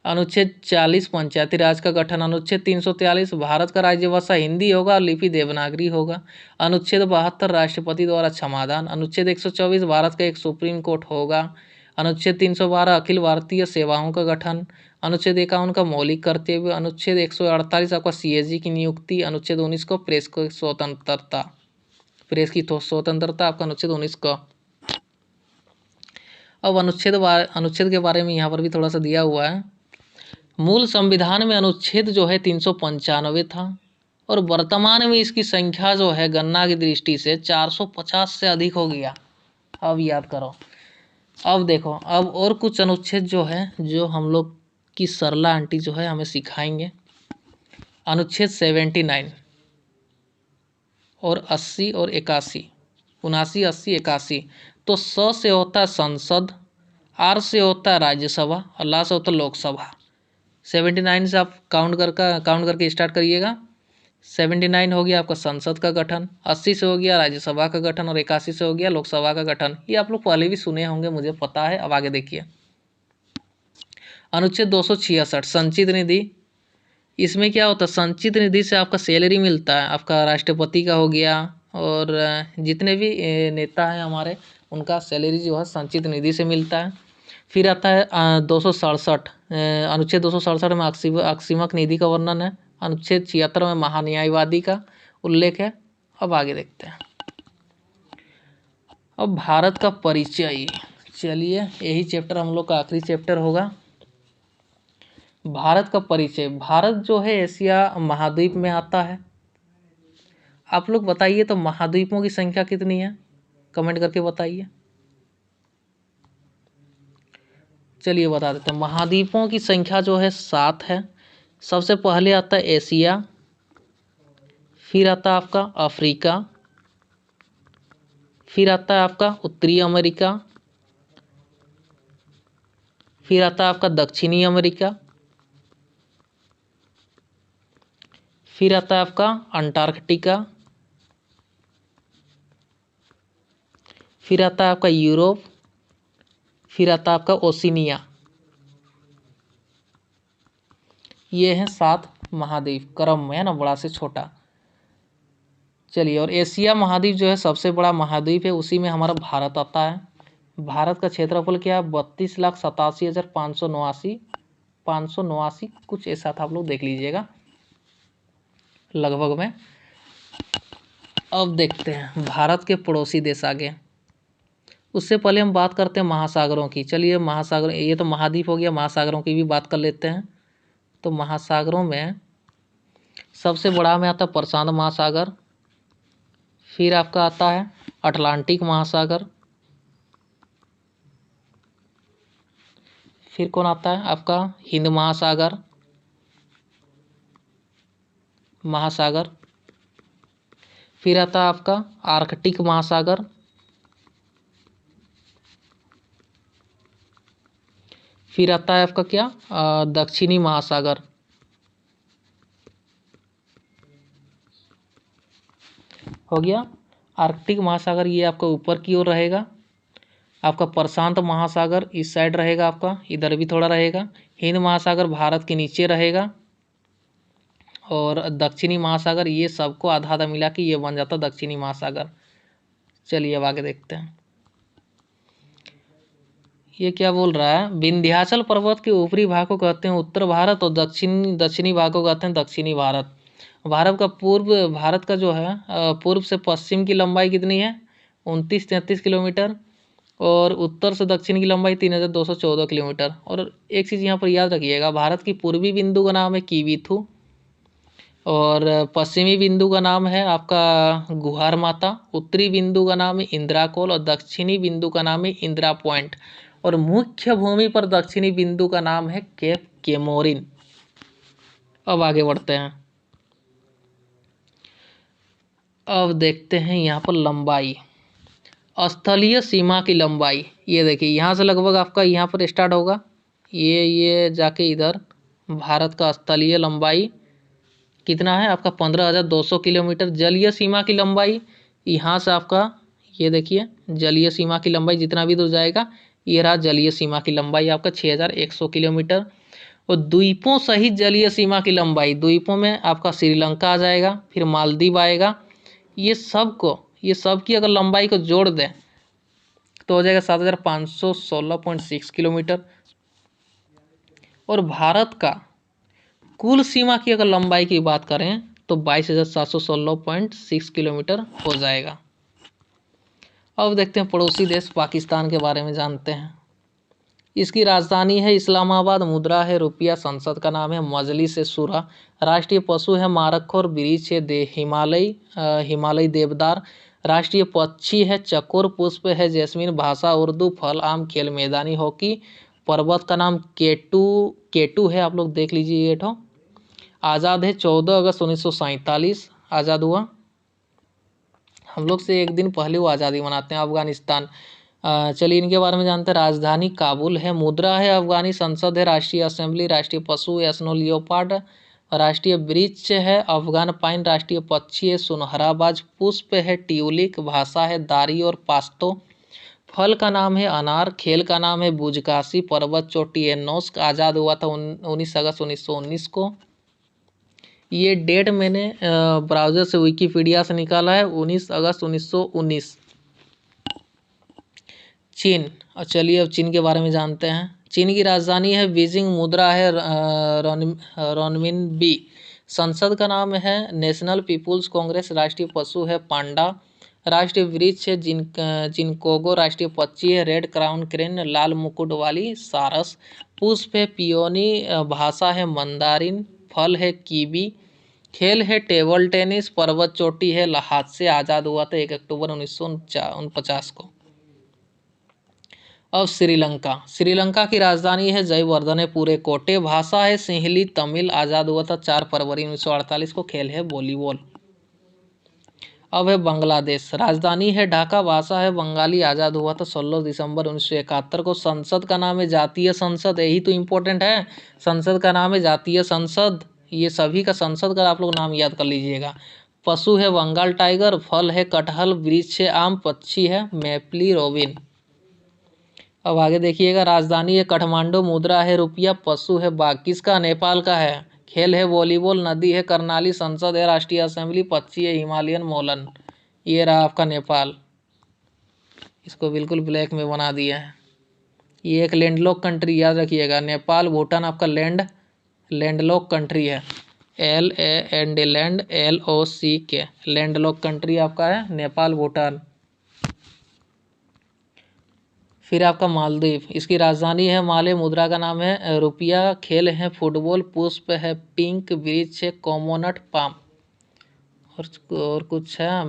अनुच्छेद 40 पंचायती राज का गठन। अनुच्छेद 343 भारत का राज्य भाषा हिंदी होगा और लिपि देवनागरी होगा। अनुच्छेद 72 राष्ट्रपति द्वारा क्षमादान। अनुच्छेद 124 भारत का एक सुप्रीम कोर्ट होगा। अनुच्छेद 312 अखिल भारतीय सेवाओं का गठन। अनुच्छेद 51 का मौलिक कर्तव्य। अनुच्छेद 148 आपका सीएजी की नियुक्ति। अनुच्छेद 19 को प्रेस की स्वतंत्रता, आपका अनुच्छेद 19 का। अब अनुच्छेद के बारे में यहाँ पर भी थोड़ा सा दिया हुआ है। मूल संविधान में अनुच्छेद जो है 395 था और वर्तमान में इसकी संख्या जो है गणना की दृष्टि से 450 से अधिक हो गया। अब याद करो। अब देखो, अब और कुछ अनुच्छेद जो है जो हम लोग की सरला आंटी जो है हमें सिखाएंगे। अनुच्छेद 79 और 80 और 81, 79, 80, 81। तो स से होता है संसद, आर से होता है राज्यसभा और ला से होता है लोकसभा। 79 से आप काउंट करके स्टार्ट करिएगा। 79 हो गया आपका संसद का गठन, 80 से हो गया राज्यसभा का गठन और 81 से हो गया लोकसभा का गठन। ये आप लोग पहले भी सुने होंगे, मुझे पता है। अब आगे देखिए, अनुच्छेद 266 संचित निधि। इसमें क्या होता है, संचित निधि से आपका सैलरी मिलता है, आपका राष्ट्रपति का हो गया और जितने भी नेता हैं हमारे, उनका सैलरी जो है संचित निधि से मिलता है। फिर आता है 267, अनुच्छेद 267 में आकस्मिक निधि का वर्णन है। अनुच्छेद 76 में महान्यायवादी का उल्लेख है। अब आगे देखते हैं। अब भारत का परिचय, चलिए यही चैप्टर हम लोग का आखिरी चैप्टर होगा। भारत का परिचय। भारत जो है एशिया महाद्वीप में आता है। आप लोग बताइए तो महाद्वीपों की संख्या कितनी है, कमेंट करके बताइए। चलिए बता देते हैं। महाद्वीपों की संख्या जो है 7 है। सबसे पहले आता है एशिया, फिर आता है आपका अफ्रीका, फिर आता है आपका उत्तरी अमेरिका, फिर आता है आपका दक्षिणी अमेरिका, फिर आता है आपका अंटार्कटिका, फिर आता है आपका यूरोप, फिर आता है आपका ओशिनिया। ये हैं 7 महाद्वीप क्रम में, है ना, बड़ा से छोटा। चलिए, और एशिया महाद्वीप जो है सबसे बड़ा महाद्वीप है, उसी में हमारा भारत आता है। भारत का क्षेत्रफल क्या है, 32,87,589 कुछ ऐसा था, आप लोग देख लीजिएगा लगभग में। अब देखते हैं भारत के पड़ोसी देश आगे। उससे पहले हम बात करते हैं महासागरों की। चलिए महासागर, ये तो महाद्वीप हो गया, महासागरों की भी बात कर लेते हैं। तो महासागरों में सबसे बड़ा में आता है प्रशांत महासागर, फिर आपका आता है अटलांटिक महासागर, फिर कौन आता है आपका हिंद महासागर, फिर आता है आपका आर्कटिक महासागर, फिर आता है आपका क्या दक्षिणी महासागर, हो गया आर्कटिक महासागर, ये आपका ऊपर की ओर रहेगा। आपका प्रशांत महासागर इस साइड रहेगा, आपका इधर भी थोड़ा रहेगा। हिंद महासागर भारत के नीचे रहेगा और दक्षिणी महासागर ये सबको आधा आधा मिला के ये बन जाता है दक्षिणी महासागर। चलिए अब आगे देखते हैं। ये क्या बोल रहा है, विंध्याचल पर्वत के ऊपरी भाग को कहते हैं उत्तर भारत और दक्षिणी भाग को कहते हैं दक्षिणी भारत। भारत का जो है पूर्व से पश्चिम की लंबाई कितनी है, 29-33 किलोमीटर, और उत्तर से दक्षिण की लंबाई 3214 किलोमीटर। और एक चीज़ यहाँ पर याद रखिएगा, भारत की पूर्वी बिंदु का नाम है कीवीथू, और पश्चिमी बिंदु का नाम है आपका गुहार माता, उत्तरी बिंदु का नाम है इंदिरा कोल, और दक्षिणी बिंदु का नाम है इंदिरा पॉइंट, और मुख्य भूमि पर दक्षिणी बिंदु का नाम है केप केमोरिन। अब आगे बढ़ते हैं। अब देखते हैं यहाँ पर लंबाई, स्थलीय सीमा की लंबाई। ये देखिए यहाँ से लगभग आपका यहाँ पर स्टार्ट होगा, ये जाके इधर भारत का स्थलीय लंबाई कितना है आपका 15,200 किलोमीटर। जलीय सीमा की लंबाई यहाँ से आपका, ये देखिए जलीय सीमा की लंबाई जितना भी दूर जाएगा, ये रहा जलीय सीमा की लंबाई आपका 6,100 किलोमीटर। और द्वीपों सहित जलीय सीमा की लंबाई, द्वीपों में आपका श्रीलंका आ जाएगा, फिर मालदीव आएगा, ये सब की अगर लंबाई को जोड़ दें तो हो जाएगा 7,516.6 किलोमीटर। और भारत का कुल सीमा की अगर लंबाई की बात करें तो 22,716.6 किलोमीटर हो जाएगा। अब देखते हैं पड़ोसी देश पाकिस्तान के बारे में जानते हैं। इसकी राजधानी है इस्लामाबाद, मुद्रा है रुपया, संसद का नाम है मजलिस शुरा, राष्ट्रीय पशु है मारख, और वृक्ष है हिमालय देवदार, राष्ट्रीय पक्षी है चकोर, पुष्प है जैस्मिन, भाषा उर्दू, फल आम, खेल मैदानी हॉकी, पर्वत का नाम केटू है, आप लोग देख लीजिए। ये ठो आज़ाद है 14 अगस्त 1947 आज़ाद हुआ। हम लोग से एक दिन पहले वो आज़ादी मनाते हैं। अफगानिस्तान, चलिए इनके बारे में जानते हैं। राजधानी काबुल है, मुद्रा है अफगानी, संसद है राष्ट्रीय असेंबली, राष्ट्रीय पशु है स्नो लियोपार्ड, राष्ट्रीय वृक्ष है अफगान पाइन, राष्ट्रीय पक्षी है सुनहराबाज, पुष्प है ट्यूलिप, भाषा है दारी और पास्तो, फल का नाम है अनार, खेल का नाम है बुजकाशी, पर्वत चोटी है नोस्क, आज़ाद हुआ था 19 अगस्त 1919 को। ये डेट मैंने ब्राउज़र से विकीपीडिया से निकाला है, 19 अगस्त 1919। चीन, और चलिए अब चीन के बारे में जानते हैं। चीन की राजधानी है बीजिंग, मुद्रा है रोनमिनबी, संसद का नाम है नेशनल पीपुल्स कांग्रेस, राष्ट्रीय पशु है पांडा, राष्ट्रीय वृक्ष है जिनकोगो, राष्ट्रीय पक्षी है रेड क्राउन क्रेन, लाल मुकुट वाली सारस, पुष्प है पियोनी, भाषा है मंदारिन, फल है कीवी, खेल है टेबल टेनिस, पर्वत चोटी है लहासे, आज़ाद हुआ था 1 अक्टूबर 1949 को। अब श्रीलंका की राजधानी है जयवर्धनेपुरे कोटे, भाषा है सिंहली तमिल, आज़ाद हुआ था 4 फरवरी 1948 को, खेल है वॉलीबॉल। अब है बांग्लादेश, राजधानी है ढाका, भाषा है बंगाली, आज़ाद हुआ था 16 दिसंबर 1971 को, संसद का नाम है जातीय संसद, यही तो इम्पोर्टेंट है, संसद का नाम है जातीय संसद, ये सभी का संसद का आप लोग नाम याद कर लीजिएगा। पशु है बंगाल टाइगर, फल है कटहल, वृक्ष है आम, पक्षी है मैपली रोबिन। अब आगे देखिएगा, राजधानी है काठमांडू, मुद्रा है रुपया, पशु है बाघ, किसका, नेपाल का है, खेल है वॉलीबॉल, नदी है करनाली, संसद है राष्ट्रीय असेंबली, पक्षी है हिमालयन मोलन। ये रहा आपका नेपाल, इसको बिल्कुल ब्लैक में बना दिया है। ये एक लैंडलॉक कंट्री, याद रखिएगा, नेपाल भूटान आपका लैंडलॉक कंट्री है, LAND लैंडलॉक कंट्री आपका है नेपाल भूटान। फिर आपका मालदीव, इसकी राजधानी है माले, मुद्रा का नाम है रुपया, खेल है फुटबॉल, पुष्प है पिंक, वृक्ष है कोकोनट पाम, और कुछ है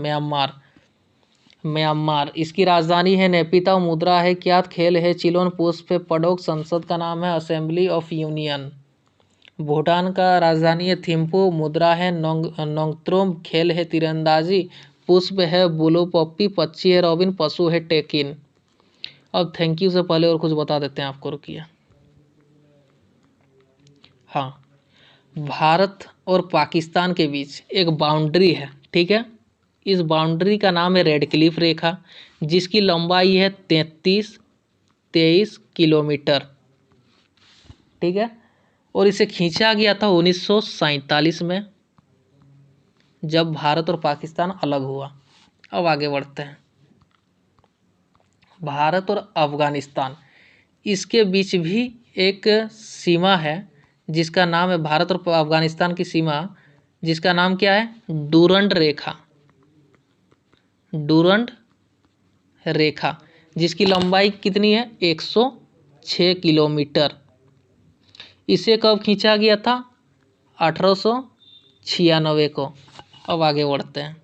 म्यांमार, इसकी राजधानी है नेपिता, मुद्रा है क्यात, खेल है चिलोन, पुष्प है पडोक, संसद का नाम है असेंबली ऑफ यूनियन। भूटान का राजधानी है थिम्पू, मुद्रा है नोंगत्रोम, खेल है तीरंदाजी, पुष्प है ब्लू पॉपी, पक्षी है रॉबिन, पशु है टेकिन। अब थैंक यू से पहले और कुछ बता देते हैं आपको, रुकिए। हाँ, भारत और पाकिस्तान के बीच एक बाउंड्री है, ठीक है, इस बाउंड्री का नाम है रेड क्लिफ रेखा, जिसकी लंबाई है 33-23 किलोमीटर, ठीक है, और इसे खींचा गया था 1947 में, जब भारत और पाकिस्तान अलग हुआ। अब आगे बढ़ते हैं। भारत और अफगानिस्तान, इसके बीच भी एक सीमा है जिसका नाम है, भारत और अफगानिस्तान की सीमा जिसका नाम क्या है, डूरंड रेखा। जिसकी लंबाई कितनी है 106 किलोमीटर। इसे कब खींचा गया था 1896 को। अब आगे बढ़ते हैं।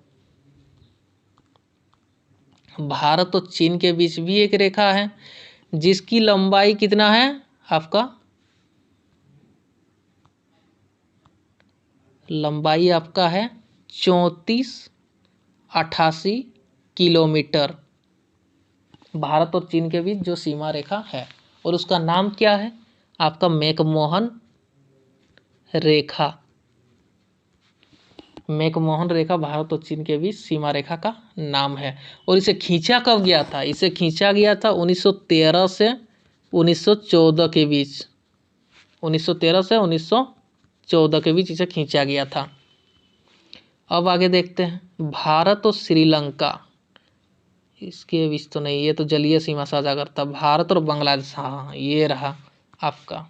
भारत और चीन के बीच भी एक रेखा है जिसकी लंबाई कितना है आपका, लंबाई आपका है 3488 किलोमीटर। भारत और चीन के बीच जो सीमा रेखा है और उसका नाम क्या है आपका मैकमोहन रेखा। मैकमोहन रेखा भारत और चीन के बीच सीमा रेखा का नाम है। और इसे खींचा कब गया था, इसे खींचा गया था 1913 से 1914 के बीच। 1913 से 1914 के बीच इसे खींचा गया था। अब आगे देखते हैं भारत और श्रीलंका, इसके बीच तो नहीं, ये तो जलीय सीमा साझा करता। भारत और बांग्लादेश, हाँ ये रहा आपका।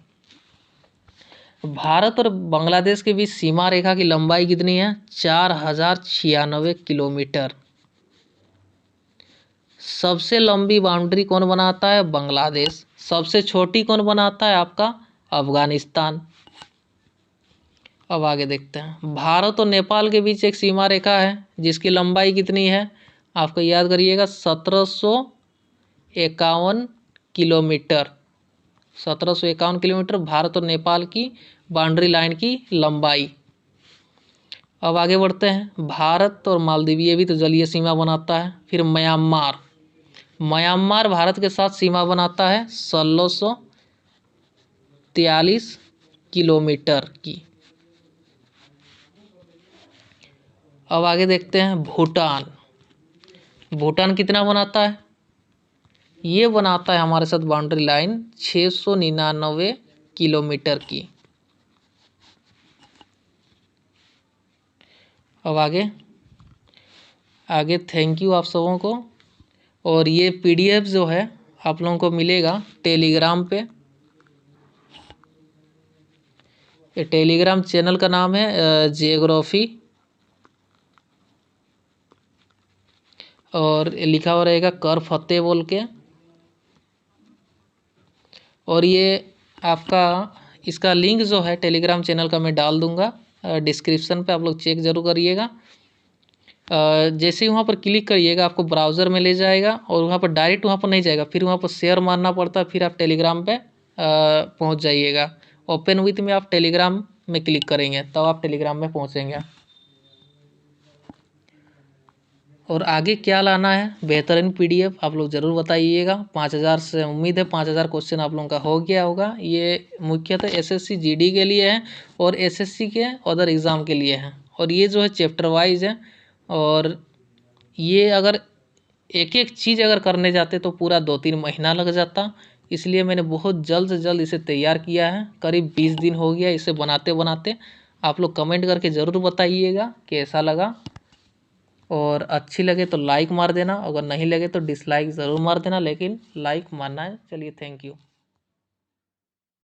भारत और बांग्लादेश के बीच सीमा रेखा की लंबाई कितनी है 4096 किलोमीटर। सबसे लंबी बाउंड्री कौन बनाता है बांग्लादेश। सबसे छोटी कौन बनाता है आपका अफगानिस्तान। अब आगे देखते हैं भारत और नेपाल के बीच एक सीमा रेखा है जिसकी लंबाई कितनी है आपको याद करिएगा 1751 किलोमीटर। 1751 किलोमीटर भारत और नेपाल की बाउंड्री लाइन की लंबाई। अब आगे बढ़ते हैं भारत और मालदीव, ये भी तो जलीय सीमा बनाता है। फिर म्यांमार, म्यांमार भारत के साथ सीमा बनाता है 1643 किलोमीटर की। अब आगे देखते हैं भूटान, भूटान कितना बनाता है, ये बनाता है हमारे साथ बाउंड्री लाइन 699 किलोमीटर की। अब आगे थैंक यू आप सबों को। और ये पीडीएफ जो है आप लोगों को मिलेगा टेलीग्राम पे। ये टेलीग्राम चैनल का नाम है जियोग्राफी, और लिखा हुआ रहेगा कर फतेह बोल के। और ये आपका इसका लिंक जो है टेलीग्राम चैनल का मैं डाल दूंगा डिस्क्रिप्शन पे, आप लोग चेक जरूर करिएगा। जैसे ही वहाँ पर क्लिक करिएगा आपको ब्राउज़र में ले जाएगा और वहाँ पर डायरेक्ट वहाँ पर नहीं जाएगा, फिर वहाँ पर शेयर मारना पड़ता है, फिर आप टेलीग्राम पे पहुँच जाइएगा। ओपन विथ में आप टेलीग्राम में क्लिक करेंगे तब आप टेलीग्राम में पहुँचेंगे। और आगे क्या लाना है बेहतरीन पीडीएफ आप लोग ज़रूर बताइएगा। 5000 से उम्मीद है 5000 क्वेश्चन आप लोगों का हो गया होगा। ये मुख्यतः एसएससी जीडी के लिए है और एसएससी के अदर एग्ज़ाम के लिए है। और ये जो है चैप्टर वाइज है, और ये अगर एक एक चीज़ अगर करने जाते तो पूरा 2-3 महीना लग जाता। इसलिए मैंने बहुत जल्द से जल्द इसे तैयार किया है, करीब 20 दिन हो गया इसे बनाते बनाते। आप लोग कमेंट करके ज़रूर बताइएगा कैसा लगा, और अच्छी लगे तो लाइक मार देना, अगर नहीं लगे तो डिसलाइक ज़रूर मार देना, लेकिन लाइक मारना है। चलिए थैंक यू।